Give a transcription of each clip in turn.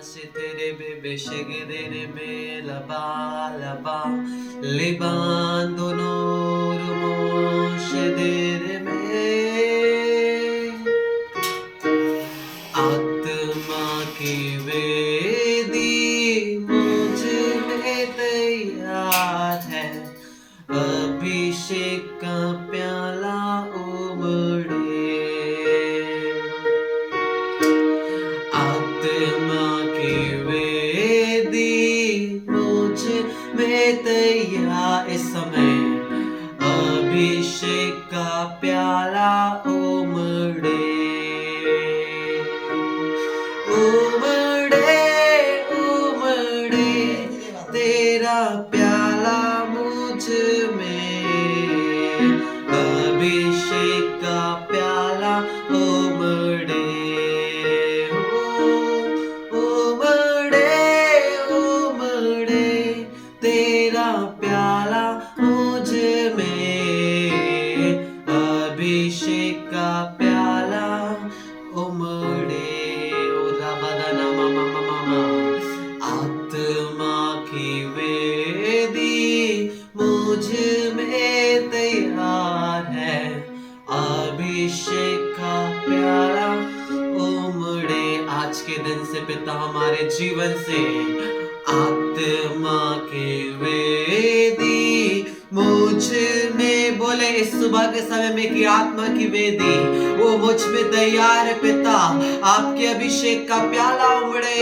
Sitere bebe shegedere me laba laba libando norumo shedere me आत्मा की वेदी मुझ में तैयार है अभिषेक का प्याला उमड़े आत्मा की वेदी मुझ में तैयार इस समय अभिषेक का प्याला उमड़े उमड़े उमड़े तेरा प्याला मुझ में अभिषेक का प्याला उमड़े उमड़े उमड़े तेरा प्याला मुझ में अभिषेक का प्याला उमड़े आत्मा की वेदी मुझ में तैयार है अभिषेक का प्याला उमड़े आज के दिन से पिता हमारे जीवन से आत्मा की वेदी मुझ में बोले इस सुबह के समय में कि आत्मा की वेदी वो मुझ में तैयार है पिता आपके अभिषेक का प्याला उमड़े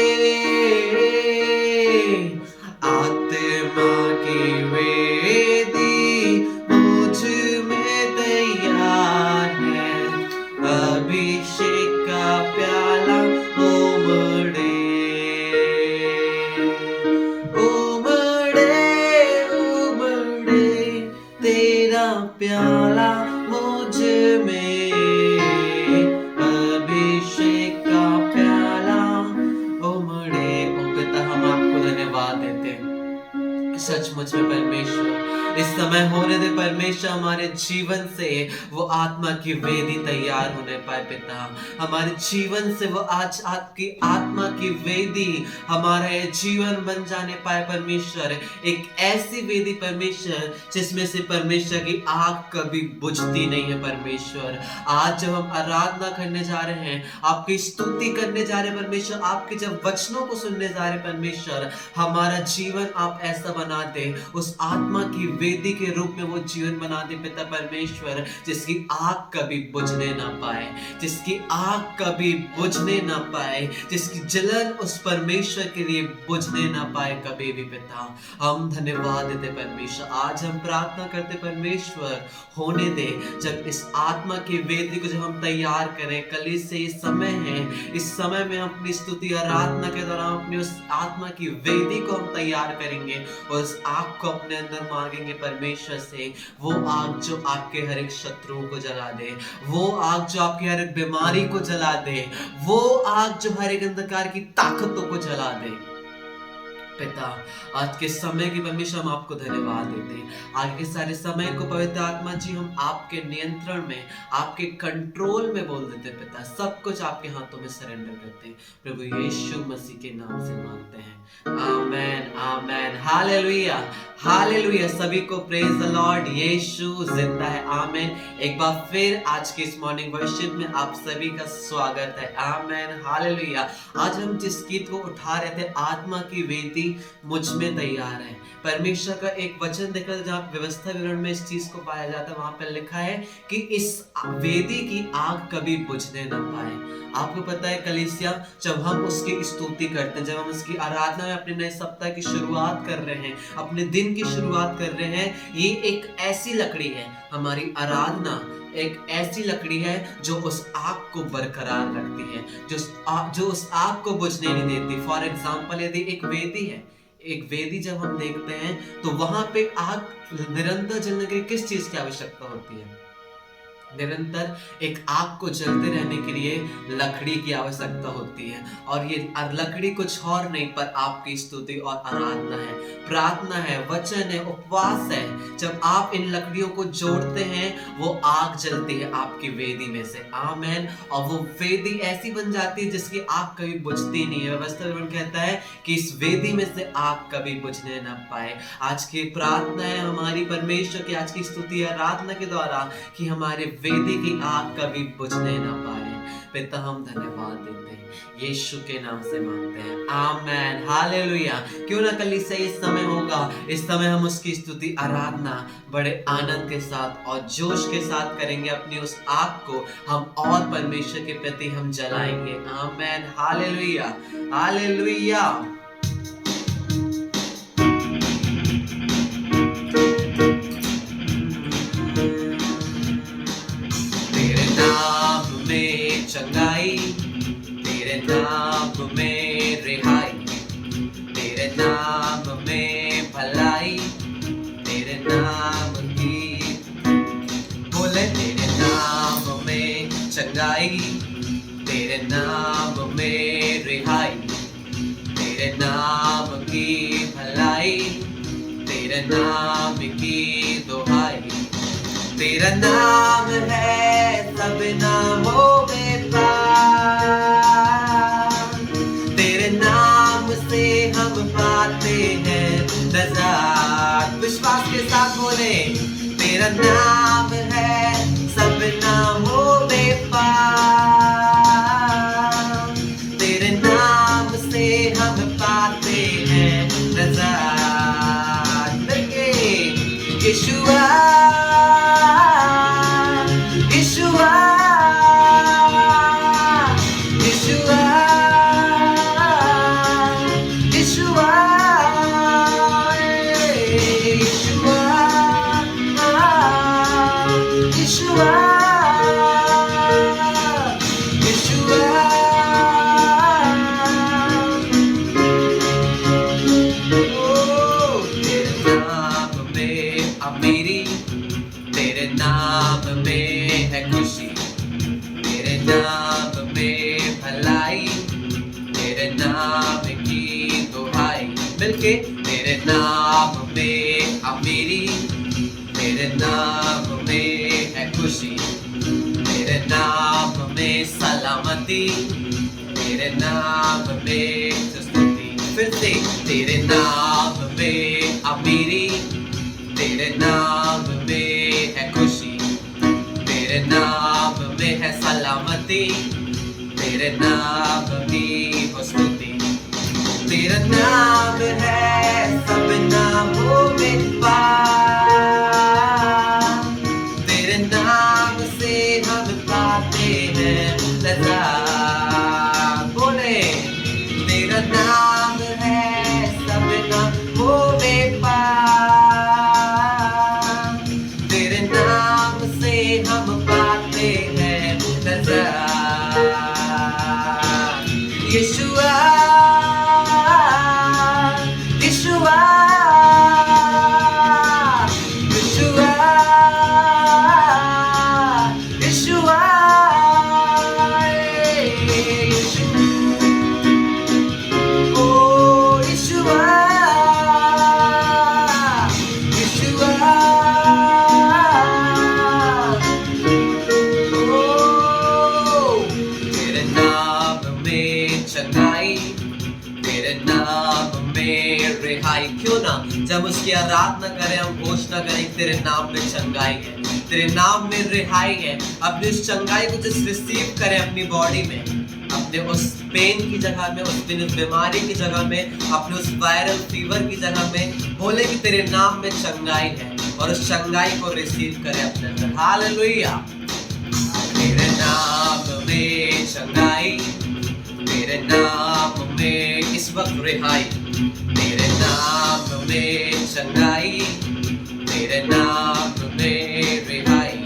आत्मा की वेदी मुझ में तैयार है अभिषेक का प्याला उमड़े उमड़े उमड़े तेरा प्याला मुझ में अभिषेक का प्याला उमड़े ओ पिता हम आपको धन्यवाद देते हैं सचमुच में परमेश्वर इस समय होने दे परमेश्वर हमारे जीवन से वो आत्मा की वेदी तैयार होने पाए पिता हमारे जीवन से वो आज आपकी आत्मा की वेदी हमारा जीवन बन जाने पाए परमेश्वर एक ऐसी वेदी परमेश्वर जिसमें से परमेश्वर की आग कभी बुझती नहीं है परमेश्वर आज जब हम आराधना करने जा रहे हैं आपकी स्तुति करने जा रहे हैं परमेश्वर आपके जब वचनों को सुनने जा रहे हैं परमेश्वर हमारा जीवन आप ऐसा बना दे उस आत्मा की वेदी के रूप में वो जीवन बना दे पिता परमेश्वर जिसकी आग कभी बुझने ना पाए जिसकी आग कभी बुझने ना पाए जिसकी जलन उस परमेश्वर के लिए बुझने ना पाए कभी भी पिता हम धन्यवाद देते परमेश्वर आज हम प्रार्थना करते परमेश्वर होने दे जब इस आत्मा की वेदी को जब हम तैयार करें कल से ये समय है इस समय में हम अपनी स्तुति आराधना के दौरान अपनी उस आत्मा की वेदी को हम तैयार करेंगे और उस आग को अपने अंदर मांगेंगे परमेश्वर से वो आग जो आपके हर एक शत्रुओं को जला दे वो आग जो आपकी हर एक बीमारी को जला दे वो आग जो हर एक अंधकार की ताकतों को जला दे पिता आज के समय की परमेश्वर हम आपको धन्यवाद देते हैं आगे के सारे समय को पवित्र आत्मा जी हम आपके नियंत्रण में आपके कंट्रोल में बोल देते पिता सब कुछ आपके हाथों में सरेंडर करते हैं प्रभु यीशु मसीह के नाम से मांगते हैं आमेन आमेन हालेलुया हालेलुया सभी को प्रेज द लॉर्ड यीशु जिंदा है आमेन एक बार फिर आज के इस मॉर्निंग वर्शिप में आप सभी का स्वागत है आमेन हालेलुया आज हम जिस गीत को उठा रहे थे आत्मा की वेदी मुझ में तैयार है परमेश्वर का एक वचन देखकर जहाँ व्यवस्था विवरण में इस चीज को पाया जाता है वहां पर लिखा है कि इस वेदी की आग कभी बुझने न पाए आपको पता है कलीसिया जब हम उसकी स्तुति करते हैं जब हम उसकी आराधना में अपने नए सप्ताह की शुरुआत कर रहे हैं अपने दिन की शुरुआत कर रहे हैं ये एक ऐसी लकड़ी है हमारी आराधना एक ऐसी लकड़ी है जो उस आग को बरकरार रखती है जो उस आग को बुझने नहीं देती फॉर एग्जाम्पल यदि एक वेदी है एक वेदी जब हम देखते हैं तो वहां पे आग निरंतर जलने के लिए किस चीज की आवश्यकता होती है निरंतर एक आग को जलते रहने के लिए लकड़ी की आवश्यकता होती है, और ये लकड़ी कुछ और नहीं पर आपकी स्तुति और आराधना है, प्रार्थना है, वचन है, उपवास है। जब आप इन लकड़ियों को जोड़ते हैं वो आग जलती है आपकी वेदी में से, आमेन। और वो वेदी ऐसी बन जाती है जिसकी आग कभी बुझती नहीं है। व्यवस्था कहता है कि इस वेदी में से आग कभी बुझने ना पाए। आज की प्रार्थना है हमारी परमेश्वर की, आज की स्तुति आराधना के द्वारा, कि हमारे वेदी की आग कभी बुझने ना पाए। पिता हम धन्यवाद देते हैं, यीशु के नाम से मांगते हैं, आमेन, हालेलुया। क्यों ना कलीसिया इस समय होगा, इस समय हम उसकी स्तुति आराधना बड़े आनंद के साथ और जोश के साथ करेंगे। अपनी उस आग को हम और परमेश्वर के प्रति हम जलाएंगे, आमेन, हालेलुया, हालेलुया। तेरे नाम में चंगाई, तेरे नाम में रिहाई, तेरे नाम में भलाई, तेरे नाम की, बोले तेरे नाम में चंगाई, तेरे नाम में रिहाई, तेरे नाम की भलाई, तेरे नाम की दुहाई। तेरा नाम है सब नामों में पार, तेरे नाम से हम पाते हैं नजात। विश्वास के साथ बोले, तेरा नाम है सब नामों में पार, तेरे नाम से हम पाते हैं नजात। यीशुआ, Yeshua, Yeshua, Yeshua, Yeshua, Yeshua, oh, तेरे नाम में अमीरी, तेरे नाम में है खुशी, तेरे नाम में भलाई, तेरे नाम की दुहाई। मिलके, तेरे नाम में अमीरी, तेरे नाम में है खुशी, तेरे नाम में सलामती, तेरे नाम में स्तुति। फिर से, तेरे नाम में अमीरी, तेरे नाम में है खुशी, तेरे नाम में है सलामती, तेरे नाम की हो स्तुति। तेरा नाम है सब नामों में पार, तेरे नाम से हम पाते हैं नजात। बोले, तेरा नाम है सब नामों में पार, तेरे नाम से हम पाते हैं नजात। यीशुआ, यीशुआ, यीशुआ, यीशुआ, ओ यीशुआ, यीशुआ, तेरे नाम में चंगाई, तेरे नाम में रिहाई। क्यों ना जब उसकी आराधना करें, हम घोषणा करें तेरे नाम में चंगाई है, तेरे नाम में रिहाई है। अपनी उस चंगाई को जस्ट रिसीव करें अपनी बॉडी में, अपने उस पेन की जगह में, उस बीमारी की जगह में, अपने उस वायरल फीवर की जगह में। बोले कि तेरे नाम में चंगाई है, और उस चंगाई को रिसीव करें अपने अंदर। हालेलुया। तेरे नाम में चंगाई, तेरे नाम में इस वक्त रिहाई, तेरे नाम में चंगाई, तेरे नाम में रिहाई,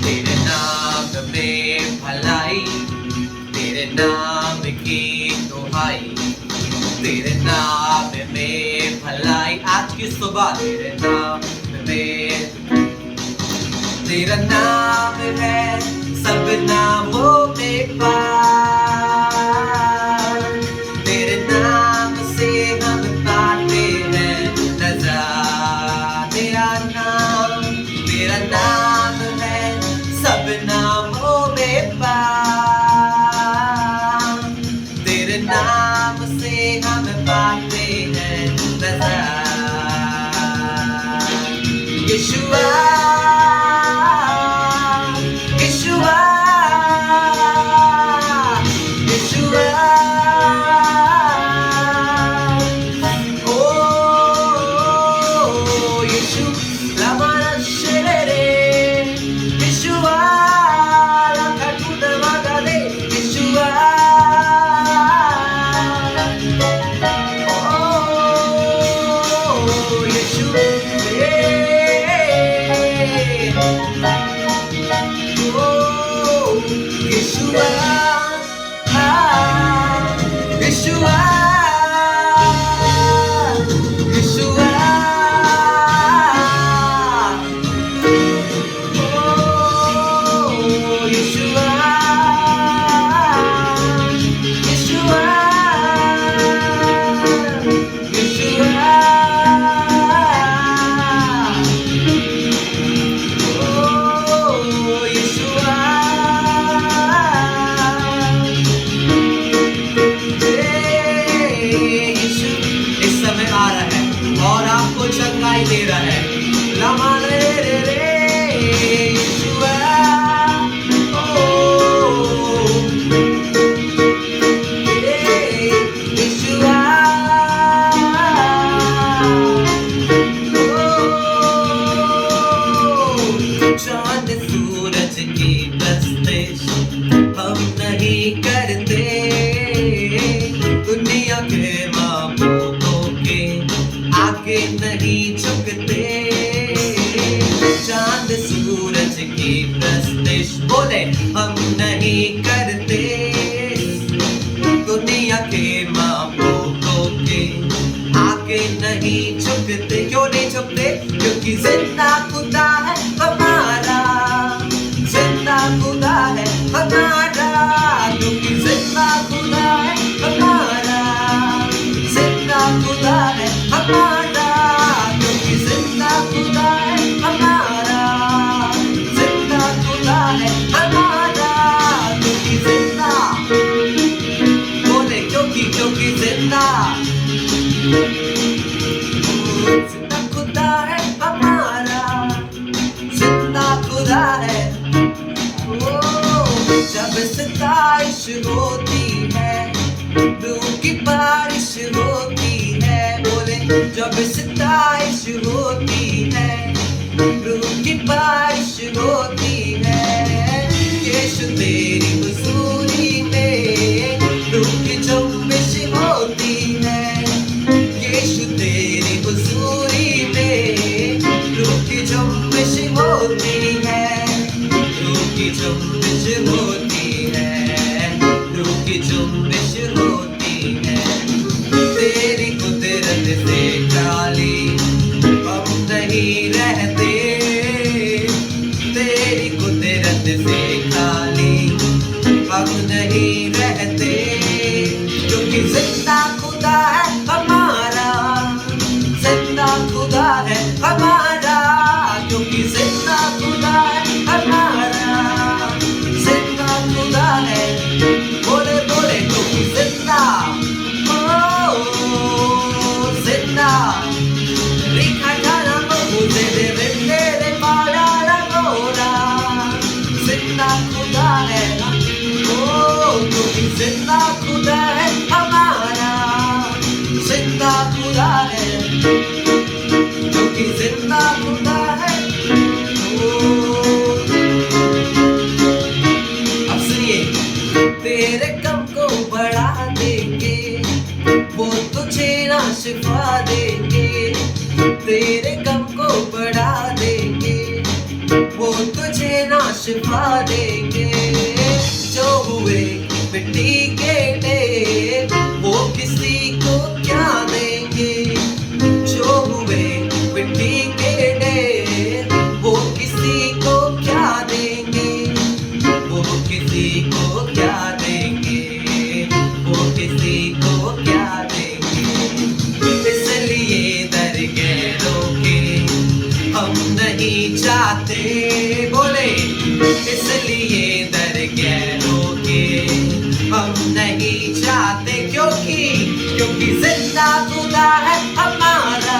तेरे नाम में भलाई, तेरे नाम की दुहाई, तेरे नाम में भलाई। आज की सुबह तेरे नाम में तेरा नाम है सब नामों में पार, तेरे नाम से हम पाते हैं नजात। तेरा नाम है सब नामों में पार, तेरे नाम से हम पाते हैं नजात। यीशुआ यीशुआ यीशुआ, ओ यीशु लामाना शेरे, यीशुआ लाखाटुना मागादे, यीशुआ यीशु Yeshua, Yeshua, Yeshua, oh Yeshua, Yeshua, Yeshua, oh Yeshua. इस समय आ रहा है और आपको चंगाई दे रहा है। लमा रे रे रे यीशुआ, ओ यीशुआ, ओ चांद सूरज की बस्तिश हम नहीं करते, दुनिया के मामलों के आगे नहीं झुकते। चांद सूरज की प्रस्तिश बोले हम नहीं करते, दुनिया के मामलों के आगे नहीं झुकते। क्यों नहीं झुकते? क्योंकि जिंदा खुदा है हमारा, जिंदा खुदा है हमारा, क्योंकि जिंदा खुदा है हमारा, जिंदा खुदा है हमारा, क्योंकि जिंदा खुदा है हमारा, जिंदा खुदा है हमारा, क्योंकि जिंदा बोले क्योंकि जिंदा खुदा है हमारा, जिंदा खुदा है। जब सताइश होती है, रूह की बारिश होती है, बोले जब सताइश होती है, रूह की बारिश होती है, यीशु तेरी हुजूरी में रूह की जुम्बिश होती है, यीशु तेरी हुजूरी में रूह की जुम्बिश होती है, रूह की जुम्बिश होती है, रूह की जुम्बिश होती है। तेरी कुदरत से खाली हम नहीं रहते, तेरी कुदरत से खाली हम नहीं रहते, क्योंकि जिंदा खुदा है हमारा, जिंदा खुदा है हमारा, क्योंकि जिंदा खुदा है हमारा, जिंदा खुदा है। बोले बोले क्योंकि जिंदा, ओ जिंदा लिखा जाना मुझे दे दे रे पाला लगोरा, जिंदा खुदा है, ओ क्योंकि जिंदा खुदा है हमारा, जिंदा खुदा है, क्योंकि जिंदा खुदा है। अब सुनिए, तेरे गम को बढ़ा देंगे, वो तुझे ना शिफा देंगे, तेरे गम को बढ़ा देंगे, वो तुझे ना शिफा देंगे। जो हुए मिट्टी के ढेर, वो किसी को क्या देंगे, जो हुए मिट्टी के ढेर, वो किसी को क्योंकि जिंदा खुदा है हमारा,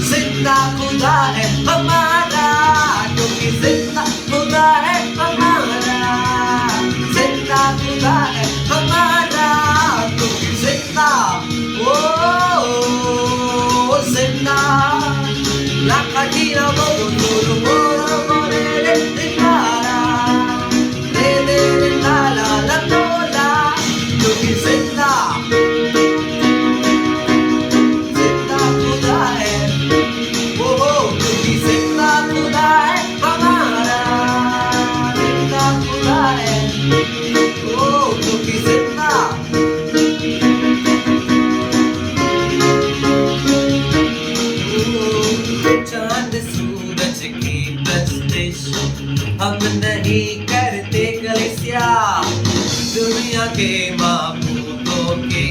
जिंदा खुदा है हमारा, क्योंकि जिंदा खुदा है हमारा, जिंदा खुदा है हमारा, क्योंकि जिंदा जिंदा la cattina voglio morire di cara vedere la tola क्योंकि जिंदा खुदा है क्योंकि जिंदा खुदा है हमारा, जिंदा खुदा है क्योंकि जिंदा चांद सूरज की प्रस्तिश हम नहीं करते कलिसिया, दुनिया के माबूदों के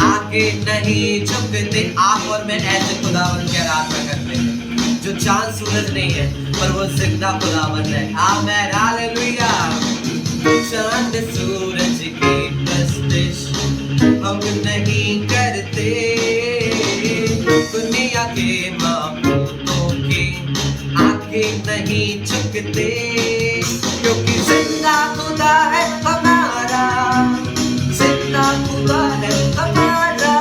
आगे नहीं झुकते। आप और मैं ऐसे खुदावन की आराधना करते हैं जो चांद सूरज नहीं है पर वो जिंदा खुदावन है। आमीन हालेलुया। चांद सूरज की प्रस्तिश हम नहीं करते, दुनिया के माबूदों के आगे नहीं झुकते, क्योंकि जिंदा खुदा है हमारा, जिंदा खुदा है हमारा,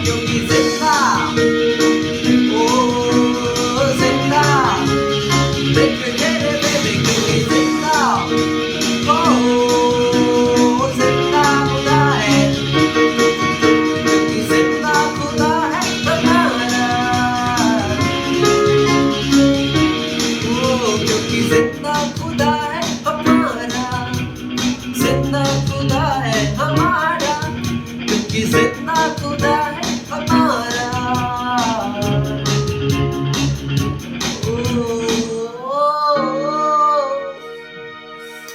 क्योंकि जिंदा जिंदा क्योंकि जिंदा जिंदा खुदा है, क्योंकि जिंदा खुदा है हमारा, क्योंकि जिंदा खुदा है हमारा, जिंदा खुदा है हमारा, क्योंकि जिंदा खुदा है हमारा।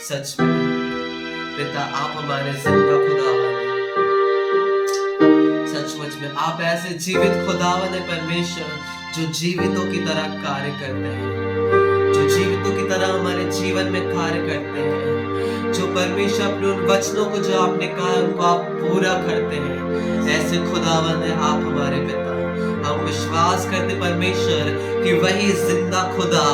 सच में पिता आप हमारे जिंदा खुदावन हैं, सचमुच में आप ऐसे जीवित खुदावन है परमेश्वर जो जीवितों की तरह कार्य करते हैं, जो जीवितों की तरह हमारे जीवन में कार्य करते हैं, जो परमेश्वर अपने उन वचनों को जो आपने कहा उनको आप पूरा करते हैं। ऐसे खुदावन है आप हमारे पिता। हम विश्वास करते परमेश्वर कि वही जिंदा खुदा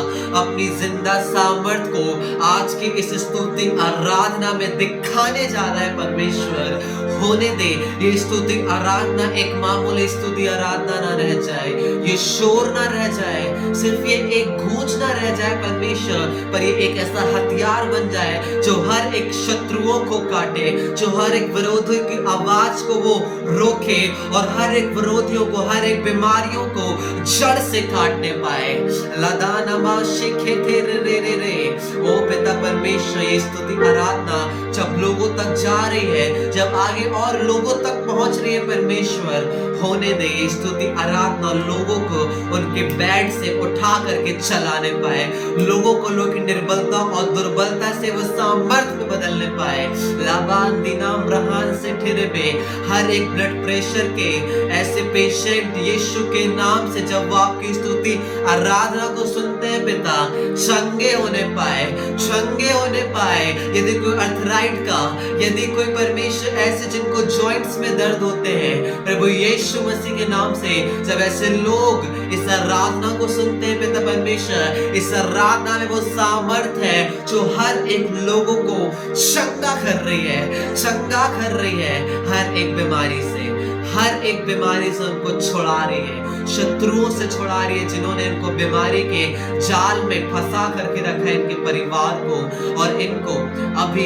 अपनी जिंदा सामर्थ को आज की इस स्तुति आराधना में दिखाने जा रहा है। परमेश्वर होने दे ये स्तुति आराधना एक मामूली स्तुति आराधना ना रह जाए, ये शोर ना रह जाए, सिर्फ ये एक गूंज ना रह जाए परमेश्वर, पर ये एक ऐसा हथियार बन जाए जो हर एक शत्रुओं को काटे, जो हर एक विरोधी की आवाज को वो रोके और हर एक विरोधियों को, हर एक बीमारियों को जड़ से काटने पाए। लदाना माशिखे तेरे रे रे रे। ओ पिता परमेश्वर ये स्तुति आराधना जब लोगों तक जा रही है, जब आगे और लोगों तक पहुंच रही है परमेश्वर, होने दे ये स्तुति आराधना लोगों को उनके बेड से उठा करके चलाने पाए, लोगों को लोग की निर्बलता और दुर्बलता से वो सामर्थ्य में बदलने पाए। लाबान दिनाम रहान से ठिरे पे हर एक ब्लड प्रेशर के ऐसे पेशेंट यीशु के नाम से जब वो आपकी स्तुति आराधना को सुनते हैं पिता, चंगे होने पाए, चंगे होने पाए। यदि कोई अर्थराइट का, यदि कोई परमेश्वर ऐसे जिनको जॉइंट्स में दर्द होते हैं, प्रभु यीशु मसीह के नाम से जब ऐसे लोग इस आराधना को सुनते हैं पिता परमेश्वर, इस आराधना में वो सामर्थ है जो हर एक लोगों को चंगा कर रही है, चंगा कर रही है हर एक बीमारी से, हर एक बीमारी से उनको छुड़ा रही है, शत्रुओं से छुड़ा रही है जिन्होंने इनको बीमारी के जाल में फंसा करके रखा है इनके परिवार को और इनको। अभी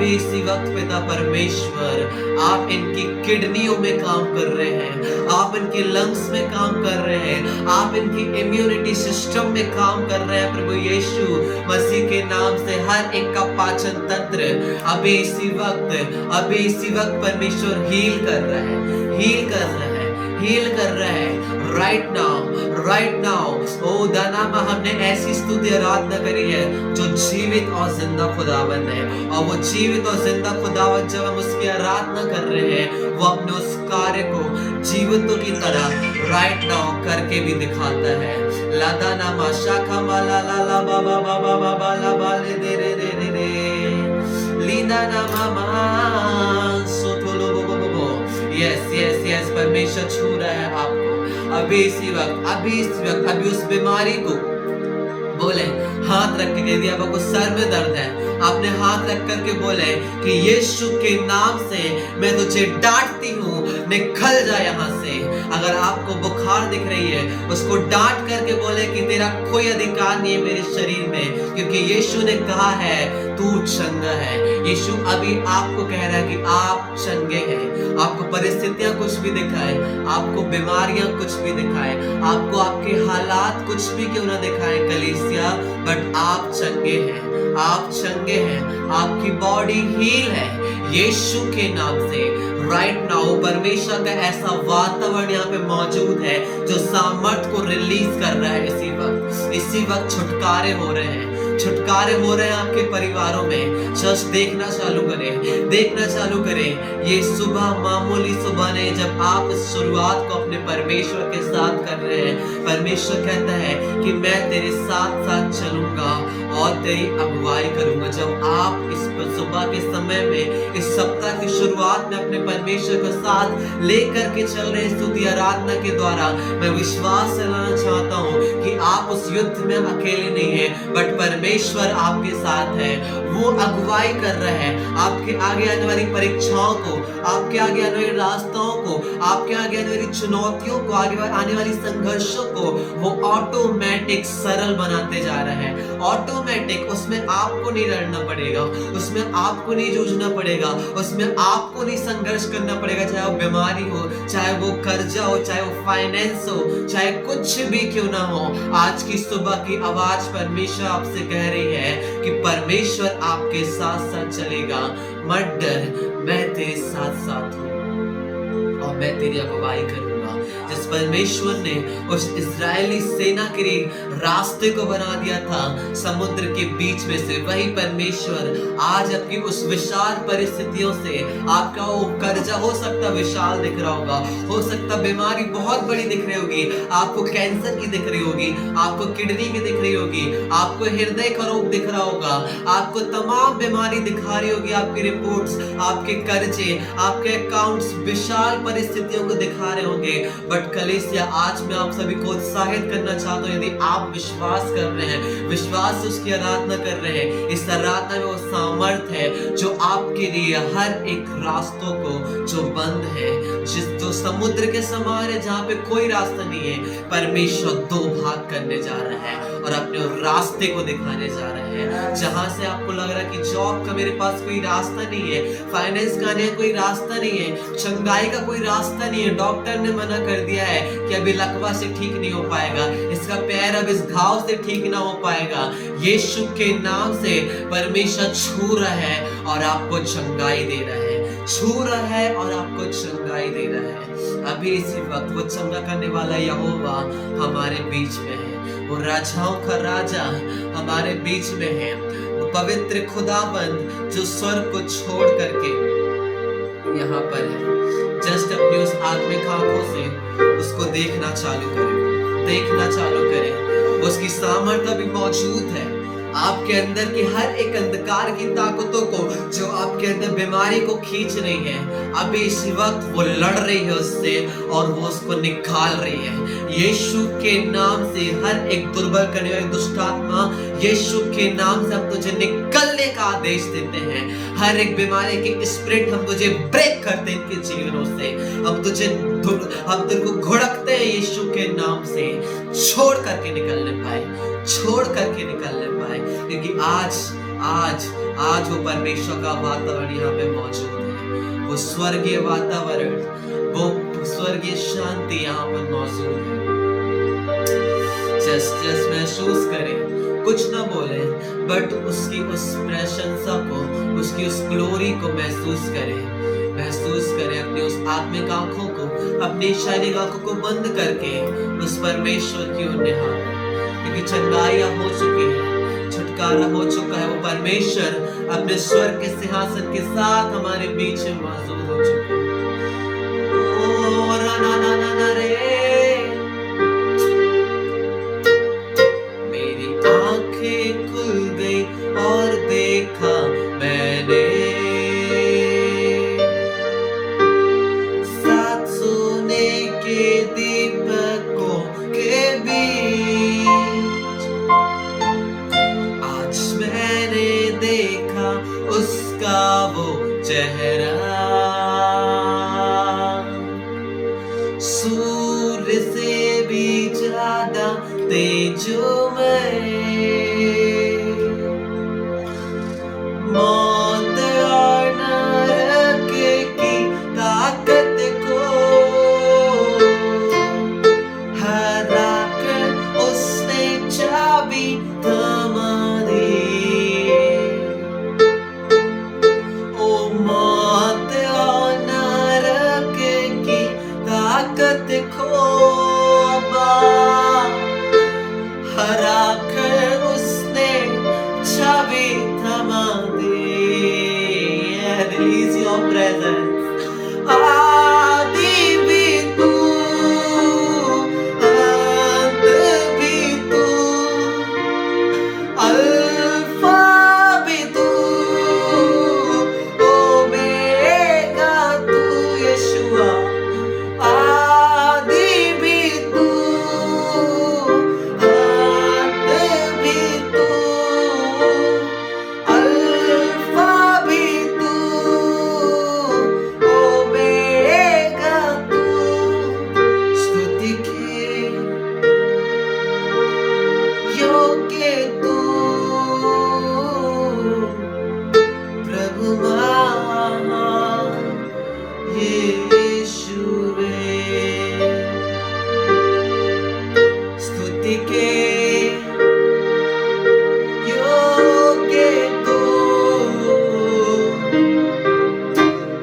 इसी वक्त पिता परमेश्वर आप इनकी किडनियों में काम कर रहे हैं, आप इनके लंग्स में काम कर रहे हैं, आप इनकी इम्यूनिटी सिस्टम में काम कर रहे हैं प्रभु यीशु मसीह के नाम से। हर एक का पाचन तंत्र अभी इसी वक्त परमेश्वर हील कर रहा है, हील कर रहा है राइट नाउ। ओ दानामा हमने ऐसी स्तुति आराधना करी है जो जीवित और जिंदा खुदावंद है, और वो जीवित और जिंदा खुदावंद जब हम उसकी आराधना कर रहे हैं, वो अपने उस कार्य को जीवितों की तरह राइट नाउ करके भी दिखाता है। लादाना माशाखा माला ला ला बाबा बाबा बाबा ला बाले दे रे रे रे रे लीना ना मामा सोतोलो बो बो बो। यस यस यस, परमेश्वर छू रहा है आपको अभी इसी वक्त, अभी इस वक्त, अभी उस बीमारी को बोले, हाथ रख के कह दिया आपको सर में दर्द है, आपने हाथ रख करके बोले कि यीशु के नाम से मैं तुझे डांटती हूँ, निकल जा यहाँ से। अगर आपको बुखार दिख रही है, उसको डांट करके बोले कि तेरा कोई अधिकार नहीं है मेरे शरीर में, क्योंकि यीशु ने कहा है तू चंगा है। यीशु अभी आपको कह रहा है कि आप चंगे हैं। आपको परिस्थितियां कुछ भी दिखाए, आपको बीमारियां कुछ भी दिखाए, आपको आपके हालात कुछ भी क्यों ना दिखाए कलीसिया, बट आप चंगे हैं, आप चंगे हैं, आपकी बॉडी हील है यीशु के नाम से। राइट नाउ परमेश्वर का ऐसा वातावरण यहाँ पे मौजूद है जो सामर्थ को रिलीज कर रहा है। इसी वक्त छुटकारे हो रहे हैं, छुटकारे हो रहे हैं आपके परिवारों में। चर्च देखना चालू करें, देखना चालू करें। ये सुबह मामूली सुबह नहीं, जब आप इस शुरुआत को अपने परमेश्वर के साथ कर रहे हैं, परमेश्वर कहता है कि मैं तेरे साथ साथ चलूंगा और तेरी अगुवाई करूंगा। जब आप इस सुबह के समय में, इस सप्ताह की शुरुआत में अपने परमेश्वर को साथ लेकर के चल रहे स्तुति आराधना के द्वारा, मैं विश्वास दिलाना चाहता हूँ कि आप उस युद्ध में अकेले नहीं हैं, बट परमेश्वर आपके साथ है। वो अगुवाई कर रहा है आपके आगे आने वाली परीक्षाओं को, आपके आगे आने वाले रास्तों को, आपके आगे आने वाली चुनौतियों को, आगे आने वाली संघर्षों को वो ऑटोमेटिक सरल बनाते जा रहा है। ऑटोमेटिक, उसमें आपको नहीं लड़ना पड़ेगा, उसमें आपको नहीं जूझना पड़ेगा, उसमें आपको नहीं संघर्ष करना पड़ेगा। चाहे वो बीमारी हो, चाहे वो कर्जा हो, चाहे वो फाइनेंस हो, चाहे कुछ भी क्यों ना हो, आज की सुबह की आवाज परमेश्वर आपसे कह रही है कि परमेश्वर आपके साथ साथ चलेगा। मत डर, मैं तेरे साथ साथ हूँ और मैं तेरी अगुवाई करूंगा। जिस परमेश्वर ने उस इजरायली सेना के लिए रास्ते को बना दिया था समुद्र के बीच में से, वही परमेश्वर आज आपकी उस विशाल परिस्थितियों से, आपका वो कर्जा हो सकता विशाल दिख रहा होगा, हो सकता बीमारी बहुत बड़ी दिख रही होगी, आपको कैंसर की दिख रही होगी, आपको किडनी की दिख रही होगी, आपको हृदय का रोग दिख रहा होगा, आपको तमाम बीमारी दिखा रही होगी, आपकी रिपोर्ट्स, आपके कर्जे, आपके अकाउंट्स विशाल परिस्थितियों को दिखा रहे होंगे। बट कलीसिया, आज मैं आप सभी को उत्साहित करना चाहता हूँ, यदि आप विश्वास कर रहे हैं, विश्वास से उसकी आराधना कर रहे हैं, इस आराधना में वो सामर्थ्य है जो आपके लिए हर एक रास्तों को जो बंद है, जो समुद्र के समान है, जहाँ पे कोई रास्ता नहीं है, परमेश्वर दो भाग करने जा रहा है और अपने रास्ते को दिखाने जा रहे हैं। जहां से आपको लग रहा है कि जॉब का मेरे पास कोई रास्ता नहीं है, फाइनेंस का कोई रास्ता नहीं है, चंगाई का कोई रास्ता नहीं है, डॉक्टर ने मना कर दिया है कि अभी लकवा से ठीक नहीं हो पाएगा, इसका पैर अब इस घाव से ठीक ना हो पाएगा, यीशु के नाम से परमेश्वर छू रहा है और आपको चंगाई दे रहा है, छू रहा है और आपको चंगाई दे रहा है। अभी इसी वक्त वो चंगा करने वाला यहोवा हमारे बीच में है, वो राजाओं का राजा हमारे बीच में है, वो पवित्र खुदाबंद जो स्वर्ग को छोड़ करके यहाँ पर है। जस्ट अपनी उस आत्मिक आंखों से उसको देखना चालू करें, देखना चालू करें। उसकी सामर्थ्य भी मौजूद है आपके अंदर की हर एक अंधकार की ताकतों को जो आपके अंदर बीमारी को खींच रही है, अभी इस वक्त वो लड़ रही है उससे और वो उसको निकाल रही है। यीशु के नाम से हर एक दुर्बल करने वाली दुष्ट आत्मा, यीशु के नाम से हम तुझे निकलने का आदेश देते हैं। हर एक बीमारी के स्पिरिट हम तुझे ब्रेक करते हैं इनके जीवनों से, हम तेरे को घुड़कते हैं यीशु के नाम से, छोड़ करके निकलने पाए, छोड़ करके निकलने पाए, क्योंकि आज वो परमेश्वर का वातावरण यहाँ पे मौजूद है, वो स्वर्गीय वातावरण, वो स्वर्गीय शांति यहाँ पर मौजूद है। जस्ट महसूस करें, कुछ ना बोले, बट उसकी उस प्रशंसा को, उसकी उस ग्लोरी को महसूस करें, महसूस करें अपनी उस आत्मिक आंखों को, अपनी शारीरिक आंखों को बंद करके उस परमेश्वर की ओर निहारें, क्योंकि चंगाइयां हो चुकी है, छुटकारा हो चुका है। वो परमेश्वर अपने स्वर्ग के सिंहासन के साथ हमारे बीच में मौजूद हो चुका है। ओ ना ना ना ना रे, मेरी आंखें खुल गई और देखा मैंने तेजोमय, मौत और नरक की ताकत को हरा कर उसने चाबी थमा दी। ओ मौत और नरक की ताकत को हरा कर उसने चाबी थमा दी। Release your presence. आदि भी तू, अंत भी तू, अल्फा भी तू, ओमेगा तू यीशुआ। आदि भी तू, अंत भी तू, अल्फा भी तू, ओमेगा तू। स्तुति के योग्य तू, प्रभु महान यीशुवे। स्तुति के योग्य तू,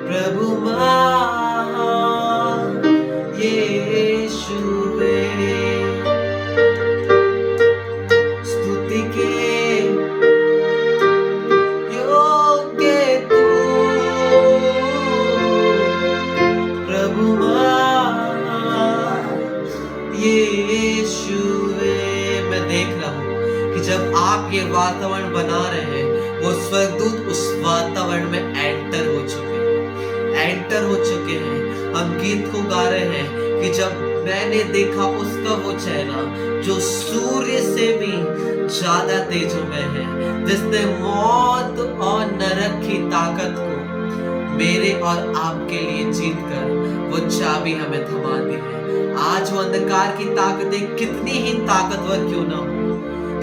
प्रभु महान यीशुवे। स्तुति के योग्य तू, प्रभु महान यीशुवे। मैं देख रहा हूँ कि जब आप ये वातावरण बना रहे हैं, वो स्वर्गदूत उस वातावरण में एंटर हो चुके हैं। हम गीत को गा रहे हैं कि जब मैंने देखा उसका वो चेहरा जो सूर्य से भी ज्यादा तेजोमय है, जिसने मौत और नरक की ताकत को मेरे और आपके लिए जीत कर वो चाबी हमें थमा दी है। आज वो अंधकार की ताकतें कितनी ही ताकतवर क्यों ना हो,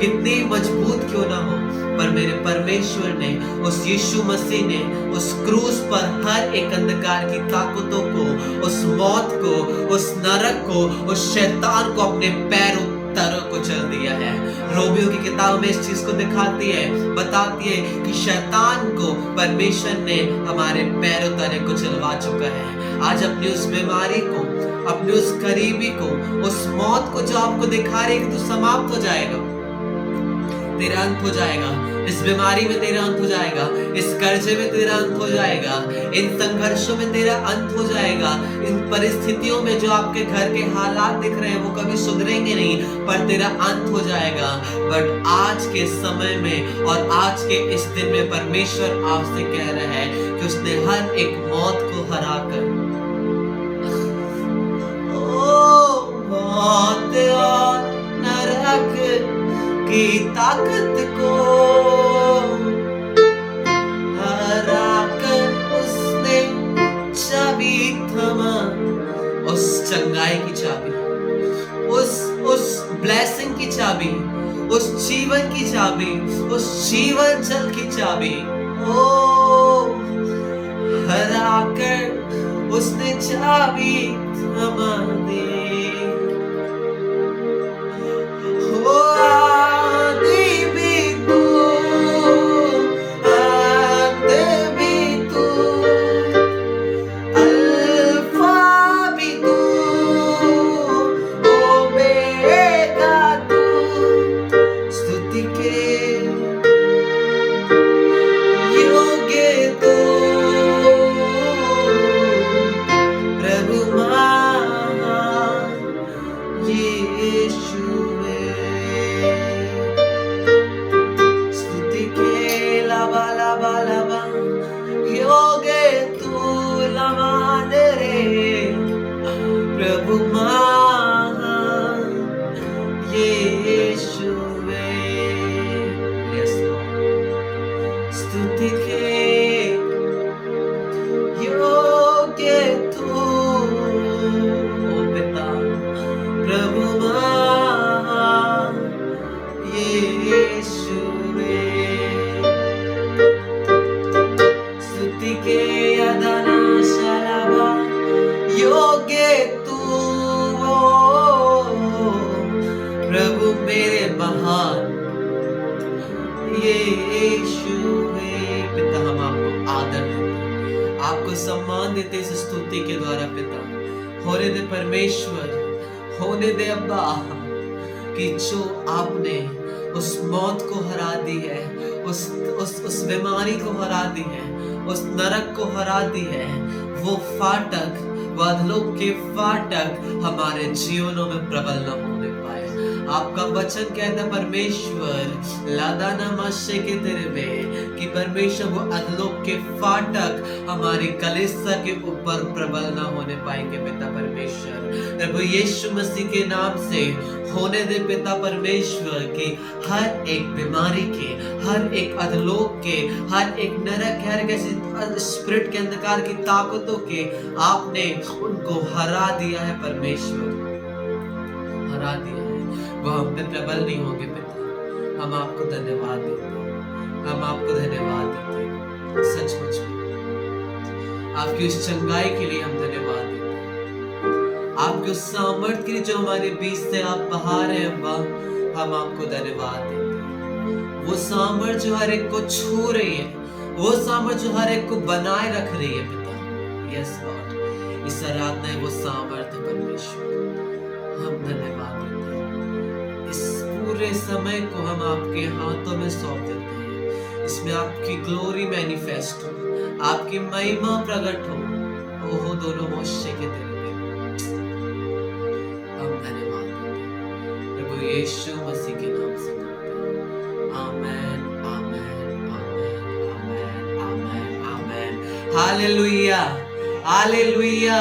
कितनी मजबूत क्यों ना हो, पर मेरे परमेश्वर ने, उस यीशु मसीह ने उस क्रूस पर हर एक अंधकार की ताकतों को, उस मौत को, उस नरक को, उस शैतान को अपने पैरों तरह को चल दिया है। रोमियो की किताब में इस चीज को दिखाती है, बताती है कि शैतान को परमेश्वर ने हमारे पैरों तले को चलवा चुका है। आज अपनी उस बीमारी को, अपने उस करीबी को, उस मौत को जो आपको दिखा रही है कि तू समाप्त हो जाएगा, तेरा अंत हो जाएगा, इस बीमारी में तेरा अंत हो जाएगा, इस कर्जे में तेरा अंत हो जाएगा, इन संघर्षों में तेरा अंत हो जाएगा, इन परिस्थितियों में जो आपके घर के हालात दिख रहे हैं वो कभी सुधरेंगे नहीं, पर तेरा अंत हो जाएगा। बट आज के समय में और आज के इस दिन में परमेश्वर आपसे कह रहा है कि उसने हर एक मौत को हराकर, ओ मौत और नरक की ताकत को हराकर उसने चाबी थमा, उस चंगाई की चाबी, उस ब्लेसिंग की चाबी, उस जीवन की चाबी, उस जीवन जल की चाबी, ओ हराकर उसने चाबी थमा दी। प्रभु महान यीशुवे। Yes, Lord. स्तुति के योग्य तू, ओ पिता, प्रभु महान सम्मान देते इस स्तुति के द्वारा पिता। होने दे परमेश्वर, होने दे अब्बा कि जो आपने उस मौत को हरा दी है, उस बीमारी को हरा दी है, उस नरक को हरा दी है, वो फाटक, वो अधलोक के फाटक हमारे जीवनों में प्रबल न होने पाए। आपका वचन कहता है परमेश्वर लादाना माशे के तेरे में कि परमेश्वर वो अधलोक के फाटक हमारी कलीसिया के ऊपर प्रबल न होने पाएंगे पिता परमेश्वर। प्रभु यीशु मसीह के नाम से होने दे पिता परमेश्वर की हर एक बीमारी के, हर एक अधलोक के, हर एक नरक, हर एक स्पिरिट के अंधकार की ताकतों के आपने उनको हरा दिया है परमेश्वर, हरा दिया है। वो हम पे प्रबल नहीं होंगे पिता। हम आपको धन्यवाद देते हैं, हम आपको धन्यवाद देते हैं। सचमुच में आपकी उस चंगाई के लिए हम धन्यवाद देते हैं, आपके उस सामर्थ्य के लिए जो हमारे बीच से आप बहा रहे हैं अब्बा, हम आपको धन्यवाद देते हैं। वो सामर्थ्य जो हर एक को छू रही है, वो सामर्थ्य जो हर एक को बनाए रख रही है पिता। यस लॉर्ड, इस आराधना है वो सामर्थ्य परमेश्वर, हम धन्यवाद देते हैं। इस पूरे समय को हम आपके हाथों में सौंप देते हैं। इसमें आपकी ग्लोरी मैनिफेस्ट हो, आपकी महिमा प्रकट हो। ओहो दोनों मोशे के तेरे पे हम धन्यवाद देते हैं प्रभु यीशु मसीह के नाम से मांगते हैं। Amen, amen, amen, amen, amen, amen. Hallelujah, hallelujah.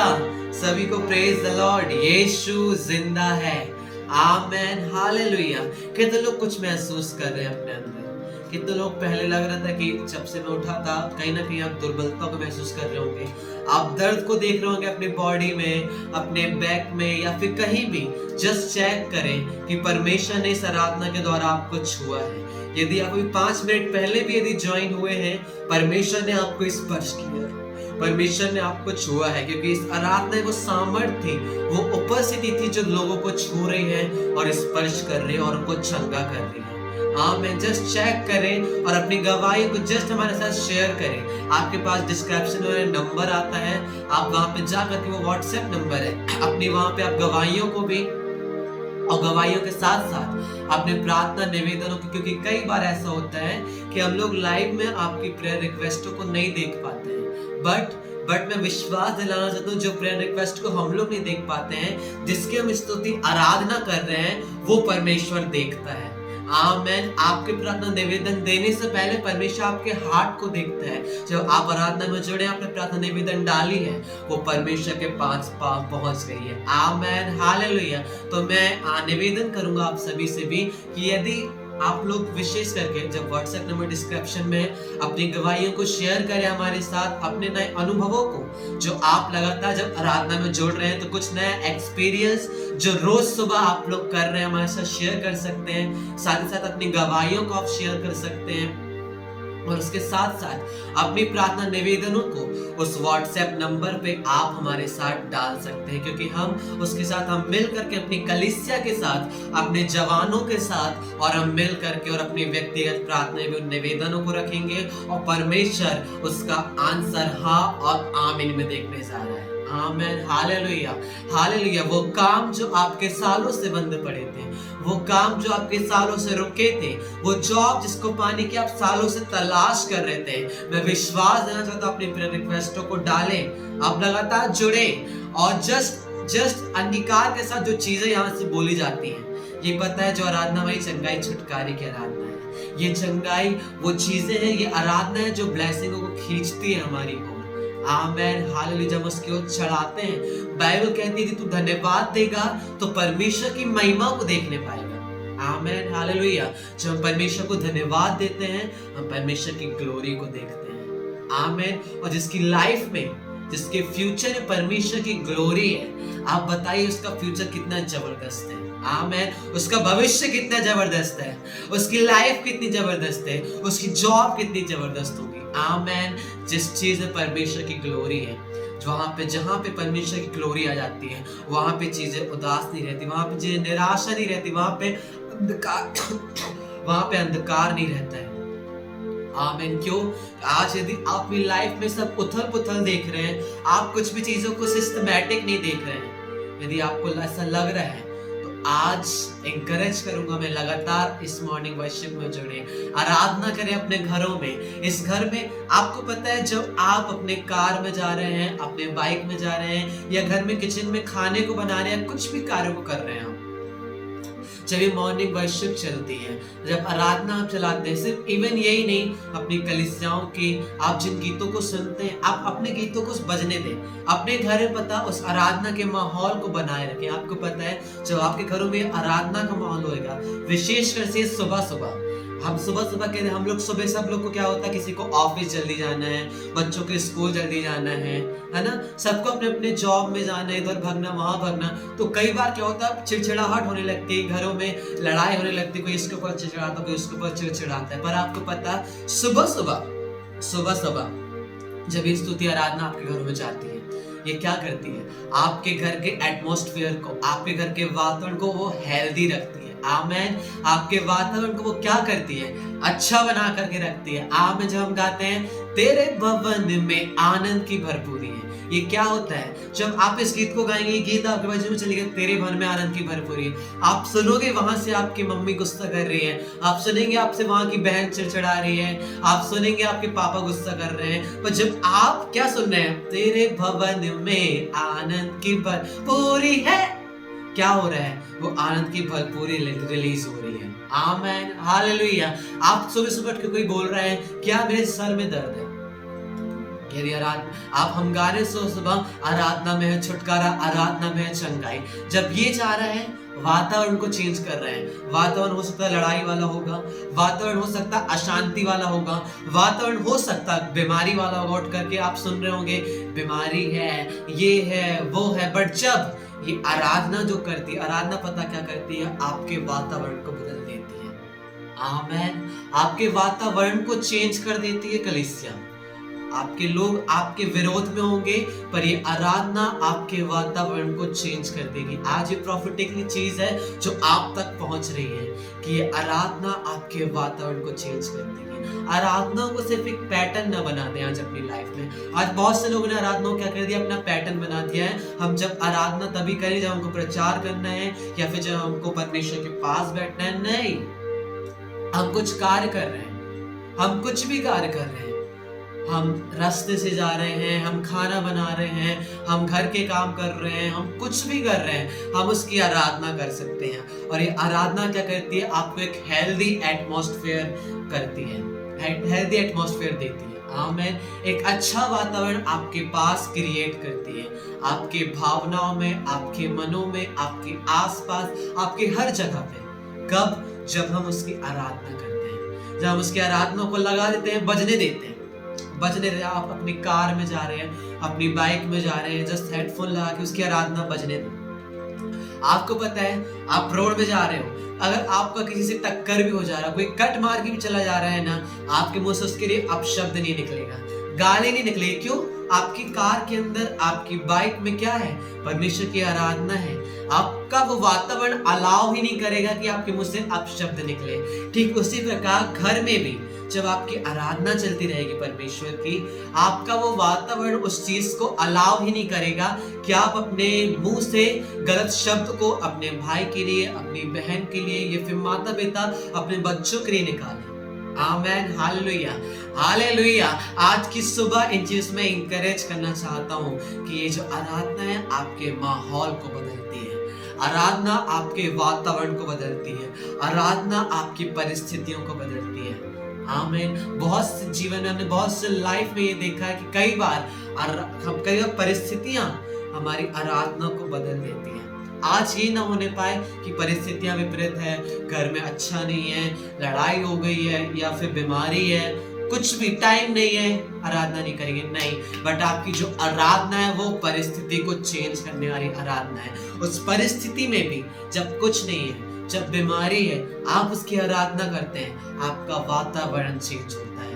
सभी को प्रेज द लॉर्ड। यीशु जिंदा है। Amen, hallelujah. कितने लोग कुछ महसूस कर रहे हैं अपने अंदर? कितने लोग पहले लग रहा था कि जब से मैं उठा था कहीं ना कहीं आप दुर्बलता को महसूस कर रहे होंगे, आप दर्द को देख रहे होंगे अपनी बॉडी में, अपने बैक में या फिर कहीं भी। जस्ट चेक करें कि परमेश्वर ने इस आराधना के द्वारा आपको छुआ है। यदि आप 5 मिनट पहले भी यदि ज्वाइन हुए हैं, परमेश्वर ने आपको स्पर्श किया है, परमेश्वर ने आपको छुआ है, क्योंकि इस आराधना वो सामर्थ्य थी, वो उपस्थिति थी जो लोगों को छू रही है और स्पर्श कर रही है और उनको चंगा कर रही है। आमीन। जस्ट चेक करें और अपनी गवाही को जस्ट हमारे साथ शेयर करें। आपके पास डिस्क्रिप्शन में नंबर आता है, आप वहां पे जाकर के, वो व्हाट्सएप नंबर है, अपनी वहां पे आप गवाहियों को भी और गवाहियों के साथ साथ अपने प्रार्थना निवेदनों की, क्योंकि कई बार ऐसा होता है कि हम लोग लाइव में आपकी प्रेयर रिक्वेस्टों को नहीं देख पाते हैं, बट मैं विश्वास दिलाना चाहता हूँ जो प्रेयर रिक्वेस्ट को हम लोग नहीं देख पाते हैं, जिसकी हम स्तुति आराधना कर रहे हैं, वो परमेश्वर देखता है। आमेन। आपके प्रार्थना निवेदन देने से पहले परमेश्वर आपके हार्ट को देखता है। जब आप आराधना में जुड़े, आपने प्रार्थना निवेदन डाली है, वो परमेश्वर के पास पहुंच गई है। Amen, hallelujah. तो मैं निवेदन करूंगा आप सभी से भी कि यदि आप लोग विशेष करके जब व्हाट्सएप नंबर डिस्क्रिप्शन में अपनी गवाहियों को शेयर करें हमारे साथ, अपने नए अनुभवों को जो आप लगातार जब आराधना में जोड़ रहे हैं, तो कुछ नया एक्सपीरियंस जो रोज सुबह आप लोग कर रहे हैं हमारे साथ शेयर कर सकते हैं। साथ ही साथ अपनी गवाहियों को आप शेयर कर सकते हैं और उसके साथ साथ अपनी प्रार्थना निवेदनों को उस व्हाट्सएप नंबर पे आप हमारे साथ डाल सकते हैं, क्योंकि हम उसके साथ हम मिल करके अपनी कलीसिया के साथ, अपने जवानों के साथ, और हम मिल करके और अपनी व्यक्तिगत प्रार्थना निवेदनों को रखेंगे और परमेश्वर उसका आंसर हाँ और आमीन में देखने जा रहा है। Amen, hallelujah, hallelujah. वो काम जो आपके सालों से बंद पड़े थे, वो काम जो आपके सालों से रुके थे, वो जॉब जिसको पाने की आप सालों से तलाश कर रहे थे, मैं विश्वास देना चाहता हूं अपनी प्रेयर रिक्वेस्टों को डालें, आप लगातार जुड़े और जस्ट अंगीकार के साथ जो चीजें यहाँ से बोली जाती हैं, ये पता है जो आराधना वही चंगाई छुटकारे की आराधना है। ये चंगाई वो चीजें हैं, ये आराधना है जो ब्लेसिंगों को खींचती है हमारी को। आमेन, हालेलुया। जब उसकी ओर चढ़ाते हैं, बाइबल कहती है कि तू धन्यवाद देगा तो परमेश्वर की महिमा को देखने पाएगा। आमेन, हालेलुया। जब हम परमेश्वर को धन्यवाद देते हैं, हम परमेश्वर की ग्लोरी को देखते हैं। आमेन। और जिसकी लाइफ में, जिसके फ्यूचर में परमेश्वर की ग्लोरी है, आप बताइए उसका फ्यूचर कितना जबरदस्त है। आमेन। उसका भविष्य कितना जबरदस्त है, उसकी लाइफ कितनी जबरदस्त है, उसकी जॉब कितनी जबरदस्त होगी। आमेन। जिस चीज में परमेश्वर की ग्लोरी है, जहाँ पे परमेश्वर की ग्लोरी आ जाती है, वहां पे चीजें उदास नहीं रहती, वहां पे चीजें निराशा नहीं रहती, वहां पे अंधकार नहीं रहता है। आमीन। क्यों? आज यदि आप अपनी लाइफ में सब उथल पुथल देख रहे हैं, आप कुछ भी चीजों को सिस्टमैटिक नहीं देख रहे हैं, यदि आपको ऐसा लग रहा है, तो आज एंकरेज करूंगा मैं, लगातार इस मॉर्निंग वर्शिप में जुड़े, आराधना करें अपने घरों में। इस घर में आपको पता है, जब आप अपने कार में जा रहे हैं, अपने बाइक में जा रहे हैं, या घर में किचन में खाने को बना रहे हैं, कुछ भी कार्य को कर रहे हैं, जब ये मॉर्निंग वर्शिप चलती है, जब आराधना आप चलाते हैं, सिर्फ इवन यही नहीं, अपनी कलीसियाओं की आप जिन गीतों को सुनते हैं, आप अपने गीतों को बजने दें, अपने घर में पता उस आराधना के माहौल को बनाए रखें। आपको पता है, जब आपके घरों में आराधना का माहौल होएगा, विशेषकर से सुबह सुबह, हम सुबह सुबह कहते हैं, हम लोग सुबह, सब लोग को क्या होता है, किसी को ऑफिस जल्दी जाना है, बच्चों के स्कूल जल्दी जाना है ना, सबको अपने अपने जॉब में जाना है, इधर भागना वहां भागना, तो कई बार क्या होता है, चिड़चिड़ाहट होने लगती है, घरों में लड़ाई होने लगती है, कोई इसके ऊपर चिड़चिड़ाता है, कोई उसके ऊपर चिड़चिड़ाता है। पर आपको पता, सुबह सुबह जब ये स्तुति आराधना आपके घरों में जाती है, ये क्या करती है, आपके घर के एटमॉस्फेयर को, आपके घर के वातावरण को वो हेल्दी रखती है। आमेन। आपके वातावरण को वो क्या करती है, अच्छा बना करके रखती है। आमेन। जब हम गाते हैं, तेरे भवन में आनंद की भरपूरी है, ये क्या होता है, जब आप इस गीत को गाएंगे, ये गीत आपके बाजू में चलेगा, तेरे भवन में आनंद की भरपूरी है, आप सुनोगे वहां से आपकी मम्मी गुस्सा कर रही है, आप सुनेंगे आपसे वहां की बहन चिड़चिड़ा रही है, आप सुनेंगे आपके पापा गुस्सा कर रहे हैं, पर जब आप क्या सुन रहे हैं, तेरे भवन में आनंद की भरपूरी है, क्या हो रहा है, वो आनंद की भरपूरी रिलीज हो रही है। आमेन। हालेलुया। आप सुबह सुबह उठ के कोई बोल रहा है, क्या मेरे सर में दर्द है, यदि आप हम गा रहे सुबह, आराधना में है छुटकारा, आराधना में है चंगाई, जब ये चाह रहे हैं, वातावरण को चेंज कर रहे हैं। वातावरण हो सकता है लड़ाई वाला होगा, वातावरण हो सकता है अशांति वाला होगा, वातावरण हो सकता है बीमारी वाला होगा। उठ करके आप सुन रहे होंगे, बीमारी है, ये है, वो है, बट जब ये आराधना जो करती है, आराधना पता क्या करती है, आपके वातावरण को बदल देती है। आमेन। आपके वातावरण को चेंज कर देती है कलीसिया। आपके लोग आपके विरोध में होंगे, पर ये आराधना आपके वातावरण को चेंज कर देगी। आज ये प्रॉफिटिकली चीज है जो आप तक पहुंच रही है, कि ये आराधना आपके वातावरण को चेंज कर देगी। आराधना को सिर्फ एक पैटर्न न बना दें आज अपनी लाइफ में। आज बहुत से लोगों ने आराधना को क्या कर दिया, अपना पैटर्न बना दिया है। हम जब आराधना तभी करें जब हमको प्रचार करना है, या फिर जब हमको परमेश्वर के पास बैठना है। नहीं, हम कुछ कार्य कर रहे हैं, हम कुछ भी कार्य कर रहे हैं, हम रास्ते से जा रहे हैं, हम खाना बना रहे हैं, हम घर के काम कर रहे हैं, हम कुछ भी कर रहे हैं, हम उसकी आराधना कर सकते हैं। और ये आराधना क्या करती है, आपको एक हेल्दी एटमॉस्फेयर करती है, हेल्दी एटमॉस्फेयर देती है। आमेन। एक अच्छा वातावरण आपके पास क्रिएट करती है, आपके भावनाओं में, आपके मनों में, आपके आसपास, आपके हर जगह पे। कब? जब हम उसकी आराधना करते हैं, जब हम उसकी आराधना को लगा देते हैं, बजने देते हैं, बजने दें। आप अपनी कार में जा रहे हैं, अपनी बाइक में जा रहे हैं, जस्ट हेडफोन लगा के उसकी आराधना बजने दें। आपको पता है, आप रोड में जा रहे हो, अगर आपका किसी से टक्कर भी हो जा रहा है, कोई कट मार के भी चला जा रहा है ना, आपके मुंह से उसके लिए अपशब्द नहीं निकलेगा, गाली नहीं निकलेगी। क्यों? आपकी कार के अंदर, आपकी बाइक में क्या है, परमेश्वर की आराधना है। आपका वो वातावरण अलाउ ही नहीं करेगा कि आपके मुंह से अपशब्द निकले। ठीक उसी प्रकार घर में भी जब आपकी आराधना चलती रहेगी परमेश्वर की, आपका वो वातावरण उस चीज को अलाउ ही नहीं करेगा कि आप अपने मुंह से गलत शब्द को अपने भाई के लिए, अपनी बहन के लिए, या फिर माता पिता अपने बच्चों के लिए निकालें। आमेन। हालेलुया। हालेलुया। आज की सुबह इन चीज में इंकरेज करना चाहता हूँ कि ये जो आराधना है आपके माहौल को बदलती है, आराधना आपके वातावरण को बदलती है, आराधना आपकी परिस्थितियों को बदलती है। आमीन। बहुत से जीवन में, हमने बहुत से लाइफ में ये देखा है कि कई बार परिस्थितियां हमारी आराधना को बदल देती हैं। आज ये ना होने पाए कि परिस्थितियां विपरीत है, घर में अच्छा नहीं है, लड़ाई हो गई है, या फिर बीमारी है, कुछ भी टाइम नहीं है, आराधना नहीं करेंगे, नहीं। बट आपकी जो आराधना है वो परिस्थिति को चेंज करने वाली आराधना है। उस परिस्थिति में भी जब कुछ नहीं है, जब बीमारी है, आप उसकी आराधना करते हैं, आपका वातावरण चेंज होता है।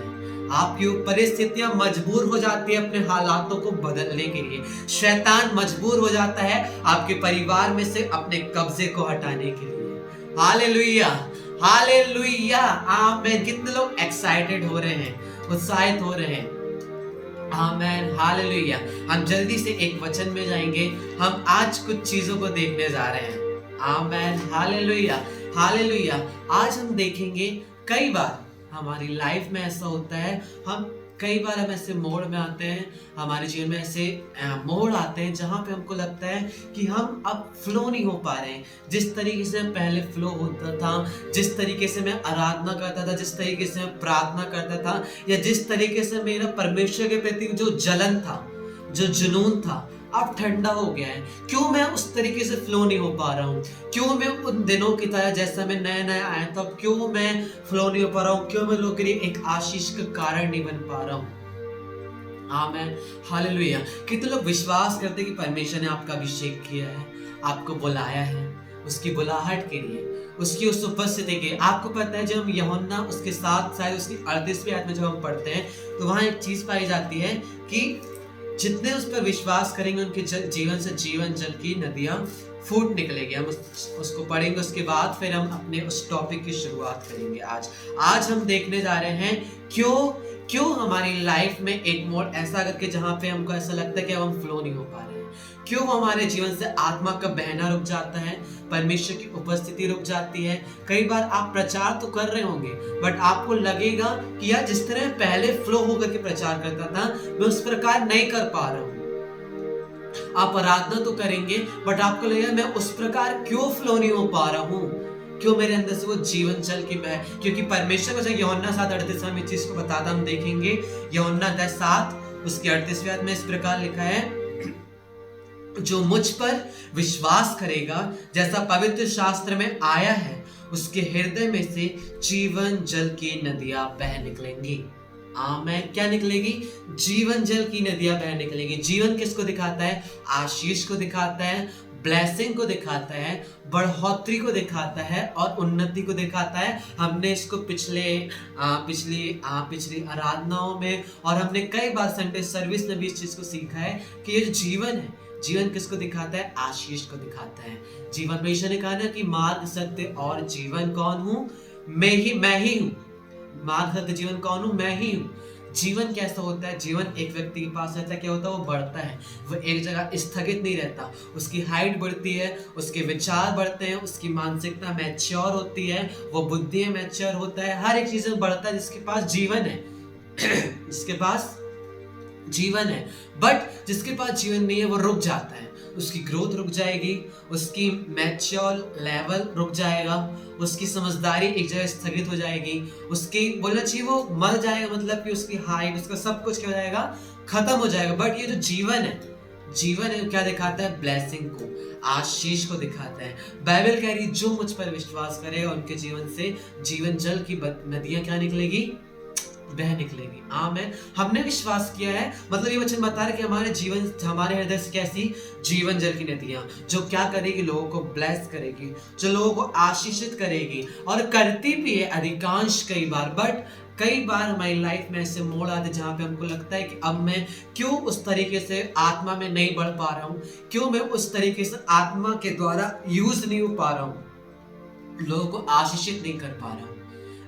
आपकी परिस्थितियां मजबूर हो जाती है अपने हालातों को बदलने के लिए। शैतान मजबूर हो जाता है आपके परिवार में से अपने कब्जे को हटाने के लिए। हालेलुया। हालेलुया, आमेन। कितने लोग एक्साइटेड हो रहे हैं, उत्साहित हो रहे हैं? आमेन, हालेलुया। हम जल्दी से एक वचन में जाएंगे। हम आज कुछ चीजों को देखने जा रहे हैं। आमेन, हालेलुया, हालेलुया। आज हम देखेंगे, कई बार हमारी लाइफ में ऐसा होता है, कई बार हम ऐसे मोड़ में आते हैं, हमारे जीवन में ऐसे मोड़ आते हैं जहाँ पे हमको लगता है कि हम अब फ्लो नहीं हो पा रहे हैं। जिस तरीके से पहले फ्लो होता था, जिस तरीके से मैं आराधना करता था, जिस तरीके से मैं प्रार्थना करता था, या जिस तरीके से मेरा परमेश्वर के प्रति जो जलन था, जो जुनून था, अब ठंडा हो गया है। क्यों मैं उस तरीके से फ्लो नहीं हो पा रहा हूँ? क्यों मैं उन दिनों की तरह, जैसा मैं नया नया आया था, क्यों मैं फ्लो नहीं हो पा रहा हूँ? क्यों मैं लोगों के लिए एक आशीष का कारण नहीं बन पा रहा हूँ? आमेन, हालेलुया। कितने लोग विश्वास करते कि परमेश्वर ने आपका अभिषेक किया है, आपको बुलाया है उसकी बुलाहट के लिए, उसकी उस उपस्थिति के। आपको पता है, जब हम यूहन्ना उसके साथ शायद उसकी 38वीं आयत में जब हम पढ़ते हैं, तो वहां एक चीज पाई जाती है कि जितने उस पर विश्वास करेंगे उनके जीवन से जीवन जल की नदियां फूट निकलेगी। हम उसको पढ़ेंगे, उसके बाद फिर हम अपने उस टॉपिक की शुरुआत करेंगे। आज हम देखने जा रहे हैं क्यों हमारी लाइफ में एक मोड़ ऐसा करके जहां पे हमको ऐसा लगता है कि अब हम फ्लो नहीं हो पा रहे हैं। क्यों हमारे जीवन से आत्मा का बहना रुक जाता है, परमेश्वर की उपस्थिति रुक जाती है। कई बार आप प्रचार तो कर रहे होंगे, बट आपको लगेगा कि यार जिस तरह पहले फ्लो होकर के प्रचार करता था, मैं उस प्रकार नहीं कर पा रहा हूँ। आप आराधना तो करेंगे, बट आपको लगेगा मैं उस प्रकार क्यों फ्लो नहीं हो पा रहा हूँ? क्यों मेरे अंदर से वो जीवन चल के बह? क्योंकि परमेश्वर को यूहन्ना 7:38 में इस चीज को बताता हम देखेंगे। यूहन्ना 10:7 उसके 38वें आयत में इस प्रकार लिखा है, जो मुझ पर विश्वास करेगा, जैसा पवित्र शास्त्र में आया है, उसके हृदय में से जीवन जल की नदियां बह निकलेंगी। आमेन। क्या निकलेगी? जीवन जल की नदियां बह निकलेगी। जीवन किसको दिखाता है? आशीष को दिखाता है, ब्लेसिंग को दिखाता है, बढ़ोतरी को दिखाता है और उन्नति को दिखाता है। हमने इसको पिछली आराधनाओं में और हमने कई बार संडे सर्विस में भी इस चीज को सीखा है कि ये जो जीवन है, जीवन किसको दिखाता है? आशीष को दिखाता है। जीवन में ईश्वर ने कहा ना कि मार्ग, सत्य और जीवन कौन हूं? मैं ही हूं। मार्ग, सत्य, जीवन कौन हूं? मैं ही हूं। जीवन कैसा होता है? जीवन एक व्यक्ति के पास रहता है, क्या होता है? वो बढ़ता है, वो एक जगह स्थगित नहीं रहता। उसकी हाइट बढ़ती है, उसके विचार बढ़ते हैं, उसकी मानसिकता मैच्योर होती है, वो बुद्धि मैच्योर होता है, हर एक चीज में बढ़ता है जिसके पास जीवन है। जिसके पास जीवन है। बट जिसके पास जीवन नहीं है वो रुक जाता है, उसकी ग्रोथ रुक जाएगी, उसकी मैच्योर लेवल रुक जाएगा, उसकी समझदारी एक जगह स्थगित हो जाएगी, उसकी बोलना चाहिए वो मर जाएगा, मतलब कि उसकी हाइट, उसका सब कुछ क्या हो जाएगा? खत्म हो जाएगा। बट ये जो जीवन है क्या दिखाता है? ब्लेसिंग को, आशीष को दिखाता है। बाइबल कह रही जो मुझ पर विश्वास करेगा उनके जीवन से जीवन जल की नदियां क्या निकलेगी? बह निकलेगी। आमेन। हमने विश्वास किया है, मतलब ये वचन बता रहे कि हमारे हृदय से कैसी जीवन जल की नदियां, जो क्या करेगी? लोगों को ब्लेस करेगी, जो लोगों को आशीषित करेगी, और करती भी है अधिकांश कई बार। बट कई बार हमारी लाइफ में ऐसे मोड़ आते जहां पे हमको लगता है कि अब मैं क्यों उस तरीके से आत्मा में नहीं बढ़ पा रहा हूँ, क्यों मैं उस तरीके से आत्मा के द्वारा यूज नहीं हो पा रहा हूँ, लोगों को आशीषित नहीं कर पा रहा हूँ।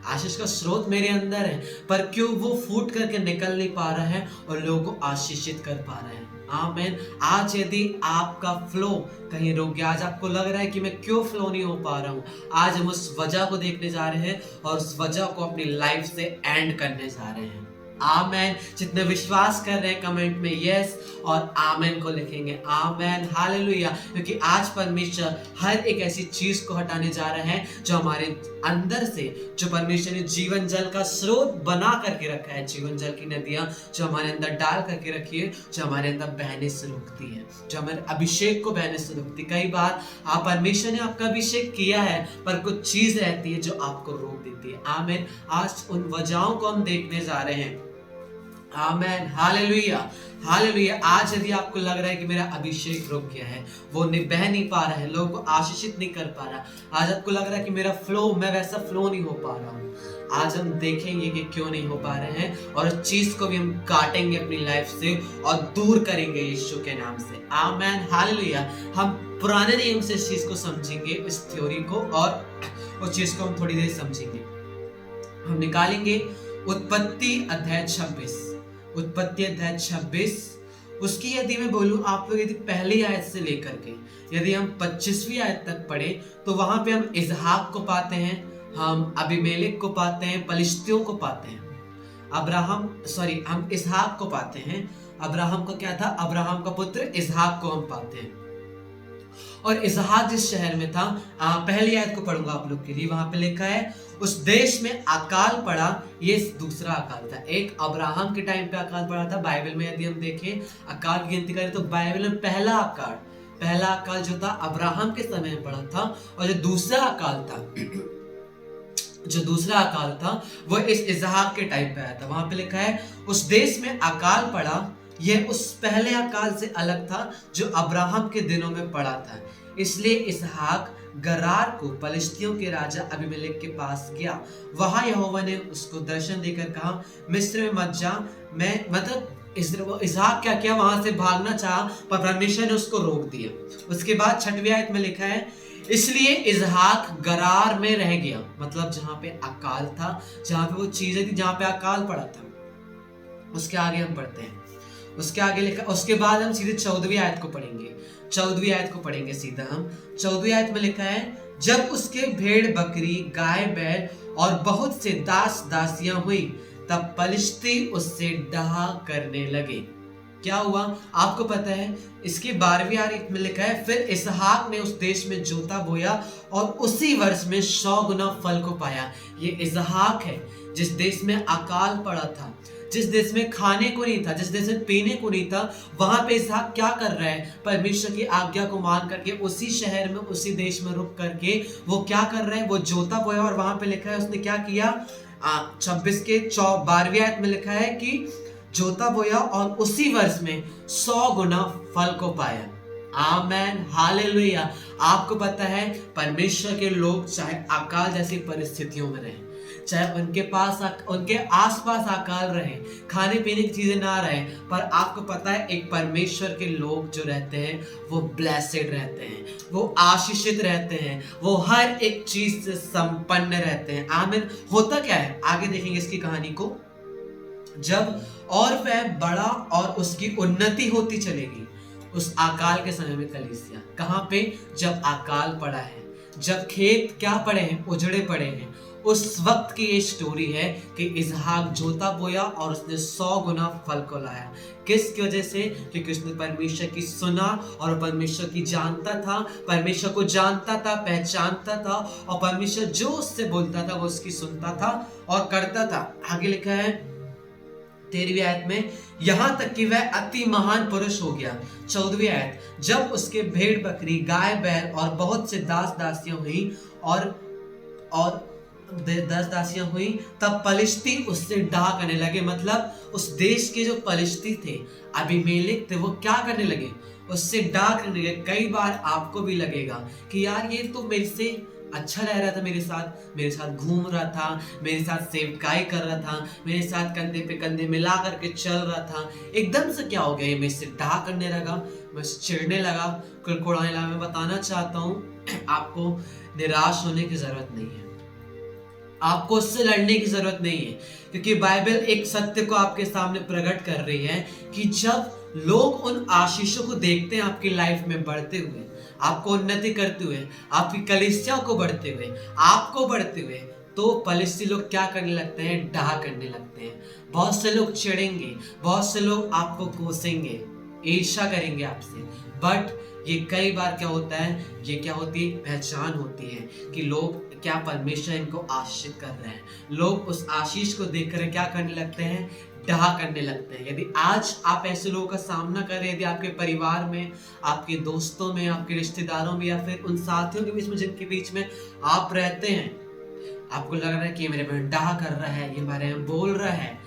आशीष का स्रोत मेरे अंदर है, पर क्यों वो फूट करके निकल नहीं पा रहा है और लोगों को आशीषित कर पा रहा है। आमेन। आज यदि आपका फ्लो कहीं रुक गया, आज आपको लग रहा है कि मैं क्यों फ्लो नहीं हो पा रहा हूँ, आज हम उस वजह को देखने जा रहे हैं और उस वजह को अपनी लाइफ से एंड करने जा रहे हैं। आमेन। जितने विश्वास कर रहे हैं कमेंट में यस और आमेन को लिखेंगे। आमेन, हालेलुया। क्योंकि आज परमेश्वर हर एक ऐसी चीज को हटाने जा रहा है जो हमारे अंदर से, जो परमेश्वर ने जीवन जल का स्रोत बना करके रखा है, जीवन जल की नदियां जो हमारे अंदर डाल करके रखी है, जो हमारे अंदर बहने से रोकती है, जो हमारे अभिषेक को बहने से रोकती है। कई बार आप परमेश्वर ने आपका अभिषेक किया है, पर कुछ चीज रहती है जो आपको रोक देती है। आमेन। आज उन वजहों को हम देखने जा रहे हैं। आमेन, हालेलुया, हालेलुया। आज यदि आपको लग रहा है कि मेरा अभिषेक रुक गया है, वो बह नहीं पा रहा है, लोगों को आशीषित नहीं कर पा रहा, आज आपको लग रहा है कि मेरा फ्लो, मैं वैसा फ्लो नहीं हो पा रहा हूँ, आज हम देखेंगे कि क्यों नहीं हो पा रहे हैं और उस चीज को भी हम काटेंगे अपनी लाइफ से और दूर करेंगे यीशु के नाम से। आमेन, हालेलुया। हम पुराने नियम से इस चीज को समझेंगे, इस थ्योरी को, और उस चीज को हम थोड़ी देर समझेंगे। हम निकालेंगे उत्पत्ति अध्याय 26, उत्पत्ति अध्याय 26। उसकी यदि मैं बोलूं आप लोग यदि पहली आयत से लेकर के यदि हम 25वीं आयत तक पढ़े तो वहां पे हम इसहाक को पाते हैं, हम अबीमेलेक को पाते हैं, पलिश्तियों को पाते हैं, हम इसहाक को पाते हैं। अब्राहम का क्या था? अब्राहम का पुत्र इसहाक को हम पाते हैं। और इसहाक जिस शहर में था, पहली आयत को पढ़ूंगा आप लोग के लिए, वहां पे लिखा है उस देश में अकाल पड़ा। ये दूसरा अकाल था। एक अब्राहम के टाइम पे अकाल पड़ा था। बाइबल में यदि हम देखें अकाल की गिनती करें तो बाइबल में पहला अकाल जो था अब्राहम के समय में पड़ा था। और जो दूसरा अकाल था वो इस इसहाक के टाइम पे आया था। वहां पे लिखा है उस देश में अकाल पड़ा। यह उस पहले अकाल से अलग था जो अब्राहम के दिनों में पड़ा था। इसलिए इसहाक गरार को पलिश्तियों के राजा अबीमेलेक के पास गया। वहां यहोवा ने उसको दर्शन देकर कहा, मिस्र में मत जा। इसहाक क्या किया? वहां से भागना चाहा पर परमेश्वर ने उसको रोक दिया। उसके बाद 6वीं आयत में लिखा है इसलिए इसहाक गरार में रह गया। मतलब जहां पे अकाल था, जहां पे वो चीजें थी जहां पे अकाल पड़ा था। उसके आगे हम पढ़ते हैं, उसके आगे लिखा, उसके बाद हम सीधे 14वीं आयत को पढ़ेंगे। 14वीं आयत को पढ़ेंगे सीधा हम। 14वीं आयत में लिखा है जब उसके भेड़ बकरी गाय बैल और बहुत से दास दासियां हुई तब पलिश्ती उससे डहा करने लगे। क्या हुआ आपको पता है? इसके 12वीं आयत में लिखा है फिर इसहाक ने उस देश में जोता बोया और उसी वर्ष में 100 गुना फल को पाया। ये इसहाक है जिस देश में अकाल पड़ा था, जिस देश में खाने को नहीं था, जिस देश में पीने को नहीं था, वहां पे इसहाक क्या कर रहा है? परमेश्वर की आज्ञा को मान करके उसी शहर में उसी देश में रुक करके वो क्या कर रहे हैं? वो जोता बोया। और वहां पे लिखा है उसने क्या किया? 26 के 12वीं आयत में लिखा है कि जोता बोया और उसी वर्ष में 100 गुना फल को पाया। आमेन, हालेलुया। आपको पता है परमेश्वर के लोग चाहे अकाल जैसी परिस्थितियों में रहें, चाहे उनके आसपास अकाल रहे, खाने पीने की चीजें ना रहे, पर आपको पता है एक परमेश्वर के लोग जो रहते हैं वो ब्लेसेड रहते हैं, वो आशीषित रहते हैं, वो हर एक चीज से संपन्न रहते हैं। आमीन। होता क्या है आगे देखेंगे इसकी कहानी को। जब और वह बड़ा और उसकी उन्नति होती चलेगी। उस अकाल के समय में कलीसिया कहां पे? जब अकाल पड़ा है, जब खेत क्या पड़े हैं? उजड़े पड़े हैं। उस वक्त की ये स्टोरी है कि इसहाक जोता बोया और उसने 100 गुना फल को लाया। किसकी वजह से? क्योंकि उसने परमेश्वर की सुना और परमेश्वर की जानता था, परमेश्वर को जानता था, पहचानता था, और परमेश्वर जो उससे बोलता था वो उसकी सुनता था और करता था। आगे लिखा है 13वीं आयत में, यहां तक कि वह अति महान पुरुष हो गया। 14वीं आयत, जब उसके भेड़ बकरी गाय बैल और बहुत से दास दासियां हुई तब पलिश्ती उससे डाह करने लगे। मतलब उस देश के जो पलिश्ती थे, अबीमेलेक थे, वो क्या करने लगे? उससे डाह करने लगे। कई बार आपको भी लगेगा कि यार ये तो मेरे से अच्छा रह रहा था, मेरे साथ घूम रहा था, मेरे साथ सेवकाई कर रहा था, मेरे साथ कंधे पे कंधे मिला करके चल रहा था, एकदम से क्या हो गया? ये मेरे से डाह करने लगा, मैं चिढ़ने लगा, कुड़कुड़ाने लगा। मैं बताना चाहता हूँ आपको निराश होने की जरूरत नहीं है, आपको उससे लड़ने की जरूरत नहीं है, क्योंकि बाइबल एक सत्य को आपके सामने प्रकट कर रही है कि जब लोग उन आशीषों को देखते हैं आपकी लाइफ में बढ़ते हुए, आपको उन्नति करते हुए, आपकी कलीसिया को बढ़ते हुए, आपको बढ़ते हुए, तो पलिश्ती लोग क्या करने लगते हैं? डाह करने लगते हैं। बहुत से लोग चिढ़ेंगे, बहुत से लोग आपको कोसेंगे, ईर्ष्या करेंगे आपसे। बट ये कई बार क्या होता है? ये क्या होती है? पहचान होती है कि लोग क्या परमेश्वर इनको आशीषित कर रहे हैं। लोग उस आशीष को देखकर क्या करने लगते हैं? डाह करने लगते हैं। यदि आज आप ऐसे लोगों का सामना करें, यदि आपके परिवार में, आपके दोस्तों में, आपके रिश्तेदारों में, या फिर उन साथियों के बीच में जिनके बीच में आप रहते हैं, आपको लग रहा है कि मेरे पे डाह कर रहा है, ये बारे में बोल रहा है,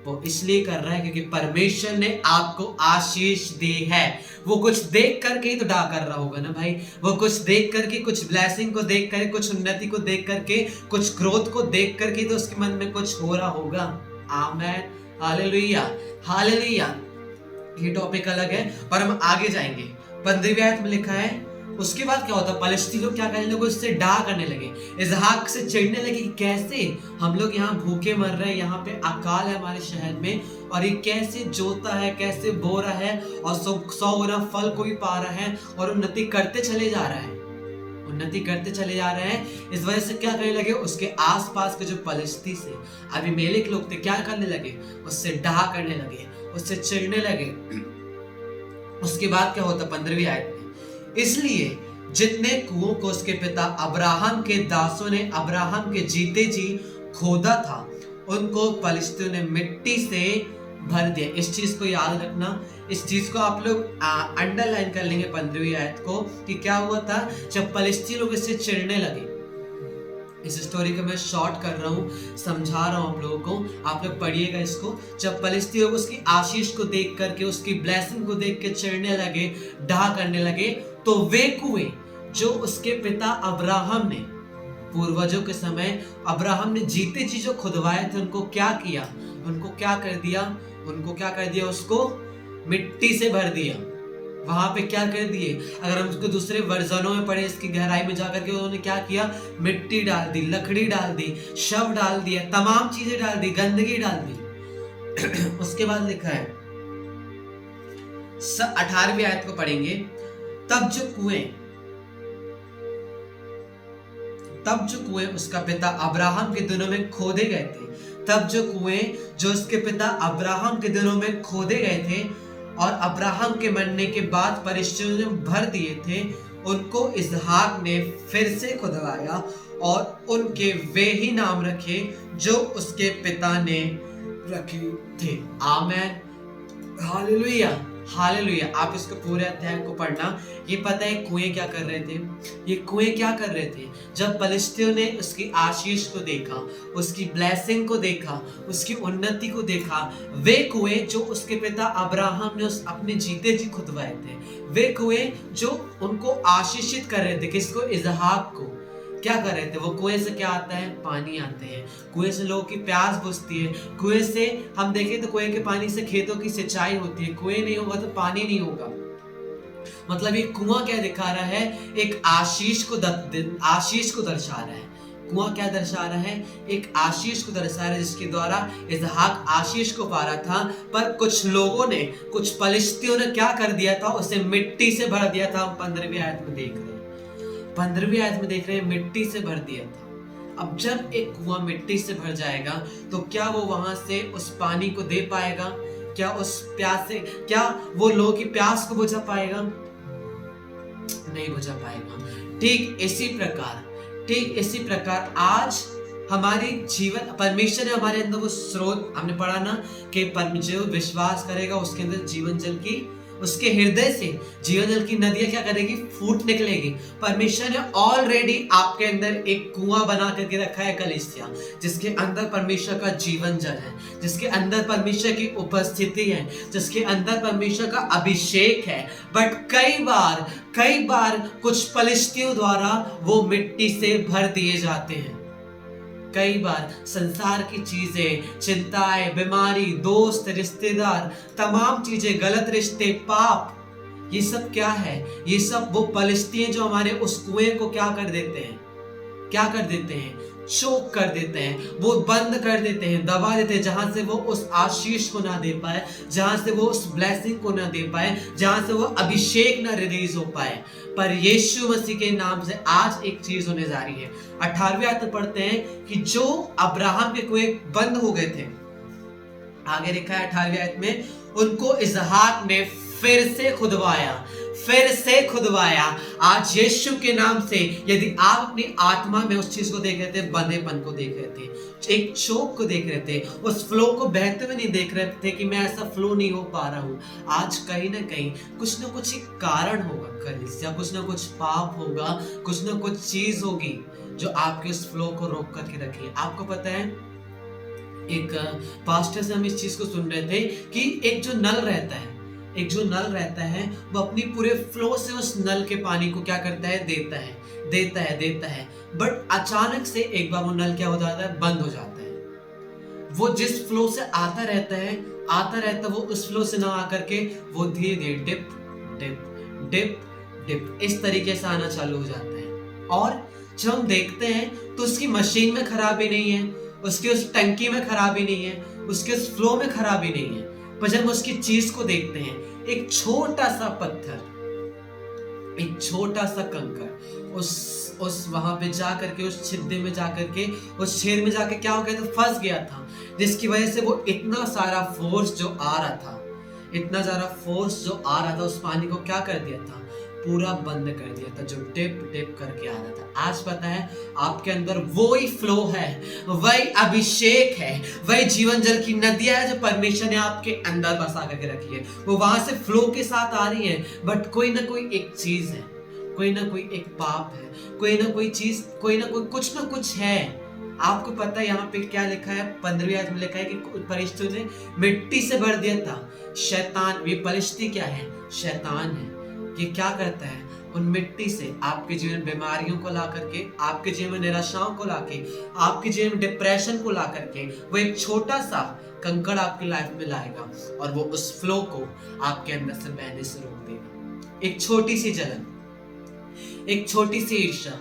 वो इसलिए कर रहा है क्योंकि परमेश्वर ने आपको आशीष दी है। वो कुछ देख करके ही तो डाह कर रहा होगा ना भाई। वो कुछ देख करके, कुछ ब्लेसिंग को देख करके, कुछ उन्नति को देख करके, कुछ ग्रोथ को देख करके तो उसके मन में कुछ हो रहा होगा। आमेन, हालेलुया, हालेलुया। ये टॉपिक अलग है पर हम आगे जाएंगे। 15वीं आयत में लिखा है, उसके बाद क्या होता, पलिश्ती लोग क्या करने लगे, उससे डा करने लगे, इसहाक से चिढ़ने लगे कि कैसे हम लोग यहाँ भूखे मर रहे हैं, यहाँ पे अकाल है हमारे शहर में, और ये कैसे जोता है, कैसे बो रहा है, और 100 गुना फल कोई पा रहा है, और उन्नति करते चले जा रहा है, उन्नति करते चले जा रहे हैं। इस वजह से क्या करने लगे, उसके आसपास के जो पलिश्ती से अबीमेलेक लोग थे, क्या करने लगे, उससे डहा करने लगे, उससे चिढ़ने लगे। उसके बाद क्या होता 15वीं आयत में, इसलिए जितने कुओं को उसके पिता अब्राहम के दासों ने अब्राहम के जीते जी खोदा था, उनको पलिश्तियों ने मिट्टी से भर दिया। इस चीज को याद रखना, इस चीज को आप लोग अंडरलाइन कर लेंगे 15वीं आयत को, कि क्या हुआ था जब पलिश्ती लोग इससे चिढ़ने लगे। इस स्टोरी को मैं शॉर्ट कर रहा हूँ, समझा रहा हूँ आप लोगों को, आप लोग पढ़िएगा इसको। जब पलिश्ती लोग उसकी आशीष को देख करके, उसकी ब्लेसिंग को देख के चिढ़ने लगे, डहा करने लगे, तो वे कुएं जो उसके पिता अब्राहम ने पूर्वजों के समय अब्राहम ने जीते जी जो खुदवाए थे, उनको क्या किया, उनको क्या कर दिया, उनको क्या कर दिया, उसको मिट्टी से भर दिया। वहां पे क्या कर दिए, अगर हम उसको दूसरे वर्जनों में पढ़े, इसकी गहराई में जाकर के उन्होंने क्या किया, मिट्टी डाल दी, लकड़ी डाल दी, शव डाल दिया, तमाम चीजें डाल दी, गंदगी डाल दी। उसके बाद लिखा है 18वीं आयत को पढ़ेंगे, तब जो कुएं उसका पिता अब्राहम के दिनों में खोदे गए थे, तब जो कुएं जो उसके पिता अब्राहम के दिनों में खोदे गए थे और अब्राहम के मरने के बाद पलिश्तियों ने भर दिए थे, उनको इसहाक ने फिर से खुदवाया और उनके वे ही नाम रखे जो उसके पिता ने रखे थे। आमेन, हालेलुया, हालेलुया। आप इसको पूरे अध्याय को पढ़ना। ये पता है कुएं क्या कर रहे थे, ये कुएं क्या कर रहे थे, जब पलिश्तियों ने उसकी आशीष को देखा, उसकी ब्लेसिंग को देखा, उसकी उन्नति को देखा, वे कुएं जो उसके पिता अब्राहम ने अपने जीते जी खुदवाए थे, वे कुएं जो उनको आशीषित कर रहे थे, किसको, इसहाक को, क्या कर रहे थे, वो कुएं से क्या आता है, पानी आते हैं, कुएं से लोगों की प्यास बुझती है, कुएं से हम देखें तो कुएं के पानी से खेतों की सिंचाई होती है, कुएं नहीं होगा तो पानी नहीं होगा। मतलब ये कुआं क्या दिखा रहा है, एक आशीष को दर्शा रहा है। कुआं क्या दर्शा रहा है, एक आशीष को दर्शा रहा है, जिसके द्वारा इसहाक आशीष को पा रहा था, पर कुछ लोगों ने, कुछ पलिश्तियों ने क्या कर दिया था, उसे मिट्टी से भर दिया था। हम 15वीं आयत में देख रहे हैं, 15वीं आयत में देख रहे हैं, मिट्टी से भर दिया था। अब जब एक कुआं मिट्टी से भर जाएगा तो क्या वो वहां से उस पानी को दे पाएगा, क्या उस प्यास से, क्या वो लोगों की प्यास को बुझा पाएगा, नहीं बुझा पाएगा। ठीक इसी प्रकार आज हमारी जीवन, परमेश्वर ने हमारे अंदर वो स्रोत, हमने पढ़ा ना कि जो विश्वास करेगा उसके अंदर जीवन जल की, उसके हृदय से जीवन जल की नदियां क्या करेगी, फूट निकलेगी। परमेश्वर ने ऑलरेडी आपके अंदर एक कुआं बना करके रखा है कलीसिया, जिसके अंदर परमेश्वर का जीवन जल है, जिसके अंदर परमेश्वर की उपस्थिति है, जिसके अंदर परमेश्वर का अभिषेक है। बट कई बार कुछ पलिश्तियों द्वारा वो मिट्टी से भर दिए जाते हैं। कई बार संसार की चीजें, चिंताएं, बीमारी, दोस्त, रिश्तेदार, तमाम चीजें, गलत रिश्ते, पाप, ये सब क्या है, ये सब वो पलिश्ती हैं जो हमारे उस कुएं को क्या कर देते हैं, चोक कर देते हैं, वो बंद कर देते हैं, दबा देते हैं, जहां से वो उस आशीष को ना दे पाए, जहां से वो उस ब्लेसिंग को ना दे पाए, जहां से वो अभिषेक ना रिलीज हो पाए। पर यीशु मसीह के नाम से आज एक चीज होने जा रही है। 18वीं आयत पढ़ते हैं कि जो अब्राहम के कुएं बंद हो गए थे, आगे लिखा है 18वीं आयत में, उनको इसहाक ने फिर से खुदवाया। आज यीशु के नाम से यदि आप अपनी आत्मा में उस चीज को देख रहे थे, बंधेपन को देख रहे थे, एक चोक को देख रहे थे, उस फ्लो को बहते हुए नहीं देख रहे थे कि मैं ऐसा फ्लो नहीं हो पा रहा हूं, आज कहीं ना कहीं कुछ ना कुछ एक कारण होगा कलीसिया, कुछ ना कुछ पाप होगा, कुछ ना कुछ चीज होगी जो आपके उस फ्लो को रोक करके रखी। आपको पता है, एक पास्टर से हम इस चीज को सुन रहे थे कि एक जो नल रहता है वो अपनी पूरे फ्लो से उस नल के पानी को क्या करता है, देता है, बट अचानक से एक बार वो नल क्या हो जाता है, बंद हो जाता है। वो जिस फ्लो से आता रहता है, वो उस फ्लो से ना आकर के वो धीरे धीरे डिप डिप इस तरीके से आना चालू हो जाता है। और जब हम देखते हैं तो उसकी मशीन में खराबी नहीं है, उसकी उस टंकी में खराबी नहीं है, उसके उस फ्लो में खराबी नहीं है, पर जब हम उसकी चीज को देखते हैं, एक छोटा सा पत्थर, एक छोटा सा कंकड़ उस वहां पे जा करके, उस छिद्दे में जा करके, उस छेद में जाके क्या हो गया था, फंस गया था, जिसकी वजह से वो इतना सारा फोर्स जो आ रहा था, इतना सारा फोर्स जो आ रहा था, उस पानी को क्या कर दिया था, पूरा बंद कर दिया था, जो टिप टिप करके आ रहा था। आज पता है आपके अंदर वही फ्लो है, वही अभिषेक है, वही जीवन जल की नदियां है जो परमेश्वर ने आपके अंदर बसा करके रखी है। वो वहां से फ्लो के साथ आ रही है, बट कोई ना कोई एक चीज है, कोई ना कोई एक पाप है, कोई ना कोई चीज, कोई ना कोई कुछ ना कुछ है। आपको पता है यहाँ पे क्या लिखा है, 15वीं आयत में लिखा है कि फरिश्तों ने मिट्टी से भर दिया था। शैतान, ये फरिश्ते क्या है, शैतान है। ये क्या करता है, उन मिट्टी से आपके जीवन में बीमारियों को ला करके, आपके जीवन में निराशाओं को लाके, आपके जीवन में डिप्रेशन को ला करके, वो एक छोटा सा कंकड़ आपकी लाइफ में लाएगा और वो उस फ्लो को आपके अंदर से बहने से रोक देगा। एक छोटी सी जलन, एक छोटी सी ईर्ष्या,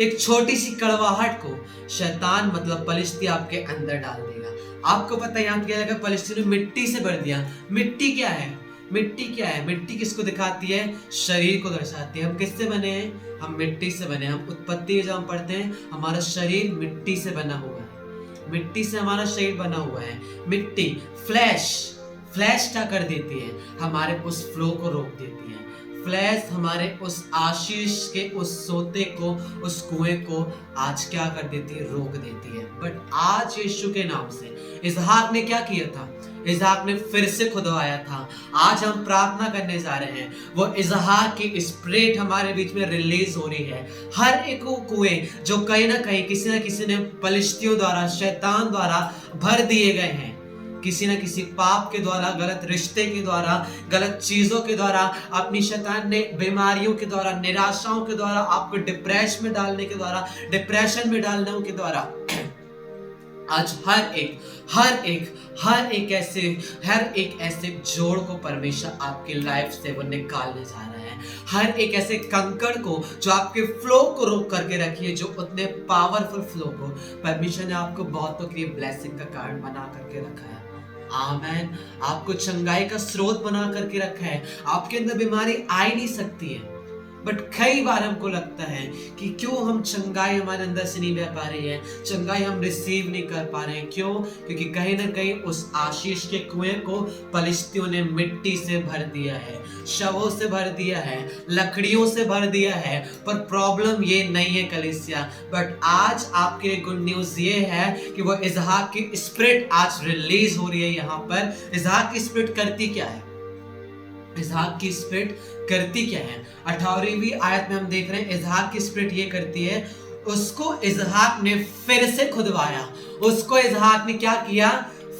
एक छोटी सी कड़वाहट को शैतान मतलब फलिश्ती आपके अंदर डाल देगा। आपको पता है यहाँ क्या लगा, फलिश्ती ने मिट्टी से भर दिया। मिट्टी क्या है, मिट्टी क्या है, मिट्टी किसको दिखाती है, शरीर को दर्शाती है। हम किससे बने हैं, हम मिट्टी से बने। हम उत्पत्ति जब हम पढ़ते हैं, हमारा शरीर मिट्टी से बना हुआ है, मिट्टी से हमारा शरीर बना हुआ है। मिट्टी, फ्लैश, फ्लैश क्या कर देती है, हमारे उस फ्लो को रोक देती है। फ्लैश हमारे उस आशीष के उस सोते को, उस कुएं को आज क्या कर देती है, रोक देती है। बट आज यीशु के नाम से इसहाक ने क्या किया था, इसहाक ने फिर से खुदवाया था। आज हम प्रार्थना करने जा रहे हैं, वो इसहाक की स्पिरिट हमारे बीच में रिलीज हो रही है। हर एक वो कुएं जो कहीं ना कहीं किसी न किसी ने फलिश्तियों द्वारा, शैतान द्वारा भर दिए गए हैं, किसी न किसी पाप के द्वारा, गलत रिश्ते के द्वारा, गलत चीजों के द्वारा, अपनी शैतान ने बीमारियों के द्वारा, निराशाओं के द्वारा, आपको डिप्रेशन में डालने के द्वारा, डिप्रेशन में डालने के द्वारा आज हर एक ऐसे जोड़ को परमेश्वर आपकी लाइफ से वो निकालने जा रहा है। हर एक ऐसे कंकड़ को जो आपके फ्लो को रोक करके रखी है, जो उतने पावरफुल फ्लो को परमेश्वर ने आपको बहुतों के लिए ब्लेसिंग का कारण बना करके रखा है। आमेन। आपको चंगाई का स्रोत बना करके रखा है। आपके अंदर बीमारी आ ही नहीं सकती है, बट कई बार हमको लगता है कि क्यों हम चंगाई हमारे अंदर से नहीं बह पा रही है, चंगाई हम रिसीव नहीं कर पा रहे हैं। क्यों? क्योंकि कहीं ना कहीं उस आशीष के कुएं को फलिश्तियों ने मिट्टी से भर दिया है, शवों से भर दिया है, लकड़ियों से भर दिया है। पर प्रॉब्लम ये नहीं है कलीसिया, बट आज आपके लिए गुड न्यूज ये है कि वो इसहाक की स्पिरिट आज रिलीज हो रही है। यहाँ पर इसहाक की स्पिरिट करती क्या है, इसहाक की स्पिरिट करती क्या है, 18वीं आयत में हम देख रहे हैं इसहाक की स्पिरिट ये करती है, उसको इसहाक ने फिर से खुदवाया। उसको इसहाक ने क्या किया,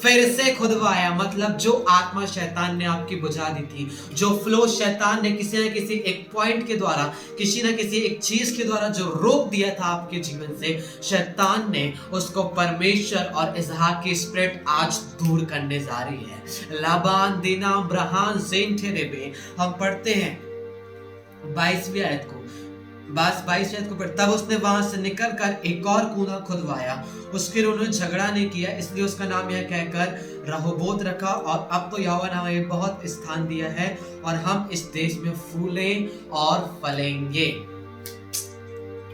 फिर से खुदवाया। मतलब जो आत्मा शैतान ने आपकी बुझा दी थी, जो फ्लो शैतान ने किसी न किसी एक पॉइंट के द्वारा, किसी न किसी एक चीज के द्वारा जो रोक दिया था आपके जीवन से, शैतान ने उसको परमेश्वर और इसहाक की स्पिरिट आज दूर करने जा रही है। लाबान दिना ब्रहान सेंटेरेबे हम पढ़ते हैं 22वीं आयत को, बस 22 आयत को पढ़, तब उसने वहां से निकलकर एक और कुआं खुदवाया। उसके लिए उन्होंने झगड़ा नहीं किया, इसलिए उसका नाम यह कहकर रहोबोत रखा। और अब तो यहोवा ने हमें बहुत स्थान दिया है और हम इस देश में फूलें और फलेंगे।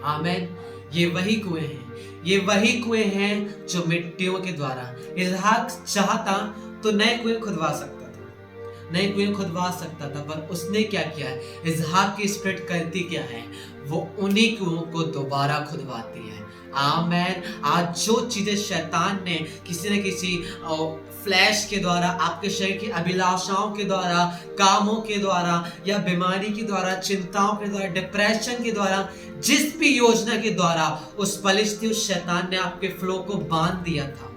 आमीन। ये वही कुएं हैं, ये वही कुएं हैं जो मिट्टियों के द्वारा, इसहाक चाहता तो नए कुएं खुदवा सकता, नए कुएं खुदवा सकता था, पर उसने क्या किया, इसहाक की स्पिरिट करती क्या है, वो उन्हीं कुओं को दोबारा खुदवाती है। आमेन। आज जो चीजें शैतान ने किसी न किसी फ्लैश के द्वारा, आपके शरीर की अभिलाषाओं के द्वारा, कामों के द्वारा या बीमारी के द्वारा, चिंताओं के द्वारा, डिप्रेशन के द्वारा, जिस भी योजना के द्वारा उस फलिश्ती, उस शैतान ने आपके फ्लो को बांध दिया था,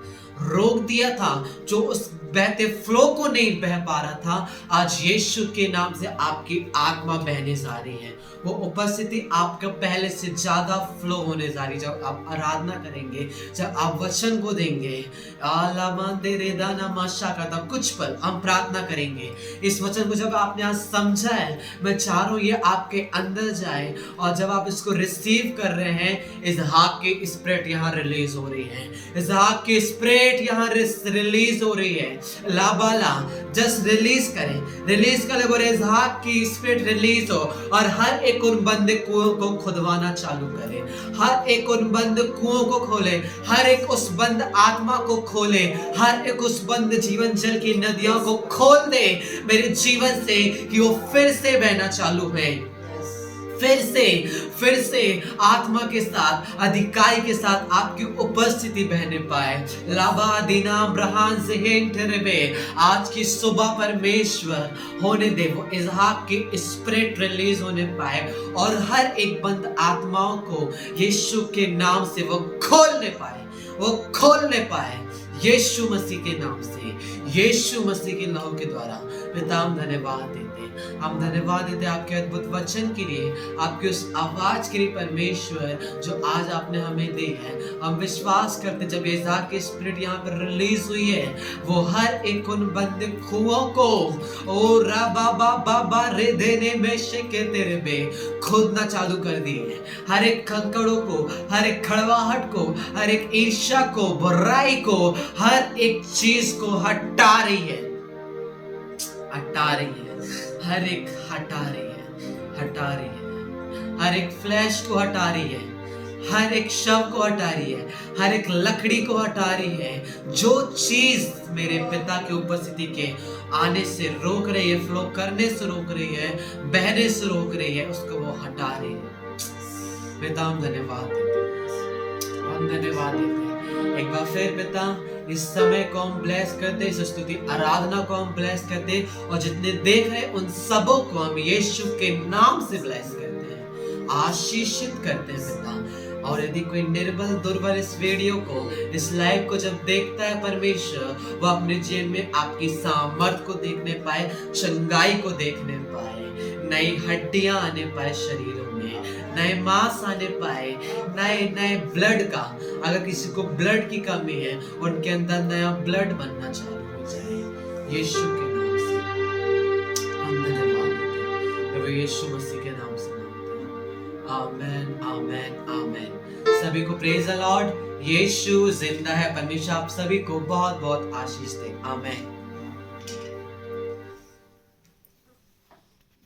रोक दिया था, जो उस बहते फ्लो को नहीं बह पा रहा था, आज यीशु के नाम से आपकी आत्मा बहने जा रही है। वो उपस्थिति आपका पहले से ज्यादा फ्लो होने जा रही है। जब आप आराधना करेंगे, जब आप वचन को देंगे, तब कुछ पल हम प्रार्थना करेंगे। इस वचन को जब आपने आज समझा है, मैं चाह रहा हूँ ये आपके अंदर जाए, और जब आप इसको रिसीव कर रहे हैं, इसहाक की स्पिरिट यहाँ रिलीज हो रही है। इसहाक की स्पिरिट यहाँ रिलीज हो रही है। लाबाला जस्ट रिलीज करें, रिलीज करें, बोले इसहाक की स्पिरिट रिलीज हो, और हर एक उन बंद कुओं को खुदवाना चालू करें, हर एक उन बंद कुओं को खोले, हर एक उस बंद आत्मा को खोले, हर एक उस बंद जीवन जल की नदियों को खोल दे मेरे जीवन से, कि वो फिर से बहना चालू है, फिर से आत्मा के साथ, अधिकारी के साथ आपकी उपस्थिति बहने पाए। लाबा दीना ब्रहान से हेंटरबे, आज की सुबह परमेश्वर होने दे, वो इसहाक की स्पिरिट रिलीज होने पाए, और हर एक बंद आत्माओं को यीशु के नाम से वो खोलने पाए, यीशु मसीह के नाम से, यीशु मसीह के लहू के द्वारा। पिता हम धन्यवाद देते आपके अद्भुत वचन के लिए, आपकी उस आवाज के लिए परमेश्वर, जो आज आपने हमें दी है। हम विश्वास करते जब इसहाक की स्पिरिट यहाँ पर रिलीज हुई है, वो हर एक उन बंद कुओं को ओ रबा बाबा रे देने में शेके तेरे बे खोदना चालू कर दिए। हर एक कंकड़ों को, हर एक खड़वाहट को, हर एक ईर्ष्या को, बुराई को, हर एक चीज को हटा रही है, हर एक हटा रही है, हर एक फ्लैश को हटा रही है, हर एक शव को हटा रही है, हर एक लकड़ी को हटा रही है। जो चीज मेरे पिता की उपस्थिति के आने से रोक रही है, फ्लो करने से रोक रही है, बहने से रोक रही है, उसको वो हटा रही है। पिता हम धन्यवाद देते हैं। एक बार फिर पिता, इस समय को हम ब्लेस करते, इस स्तुति आराधना को हम ब्लेस करते, और जितने देख रहे उन सबों को हम यीशु के नाम से ब्लेस करते हैं, आशीषित करते हैं पिता। और यदि कोई निर्बल दुर्बल इस वीडियो को, इस लाइव को जब देखता है परमेश्वर, वो अपने जीवन में आपकी सामर्थ को देखने पाए, चंगाई को देखने पाए, नई हड्डियां आने पाए शरीरों में, नए मांस आने पाए, नए ब्लड का, अगर किसी को ब्लड की कमी है, उनके अंदर नया ब्लड बनना चालू हो जाए यीशु के नाम से। हम धन्यवाद देते हैं यीशु मसीह के नाम से मांगते हैं, आमेन आमेन आमेन। सभी को प्रेज द लॉर्ड, यीशु जिंदा है। परमेश्वर आप सभी को बहुत बहुत आशीष दे, आमेन।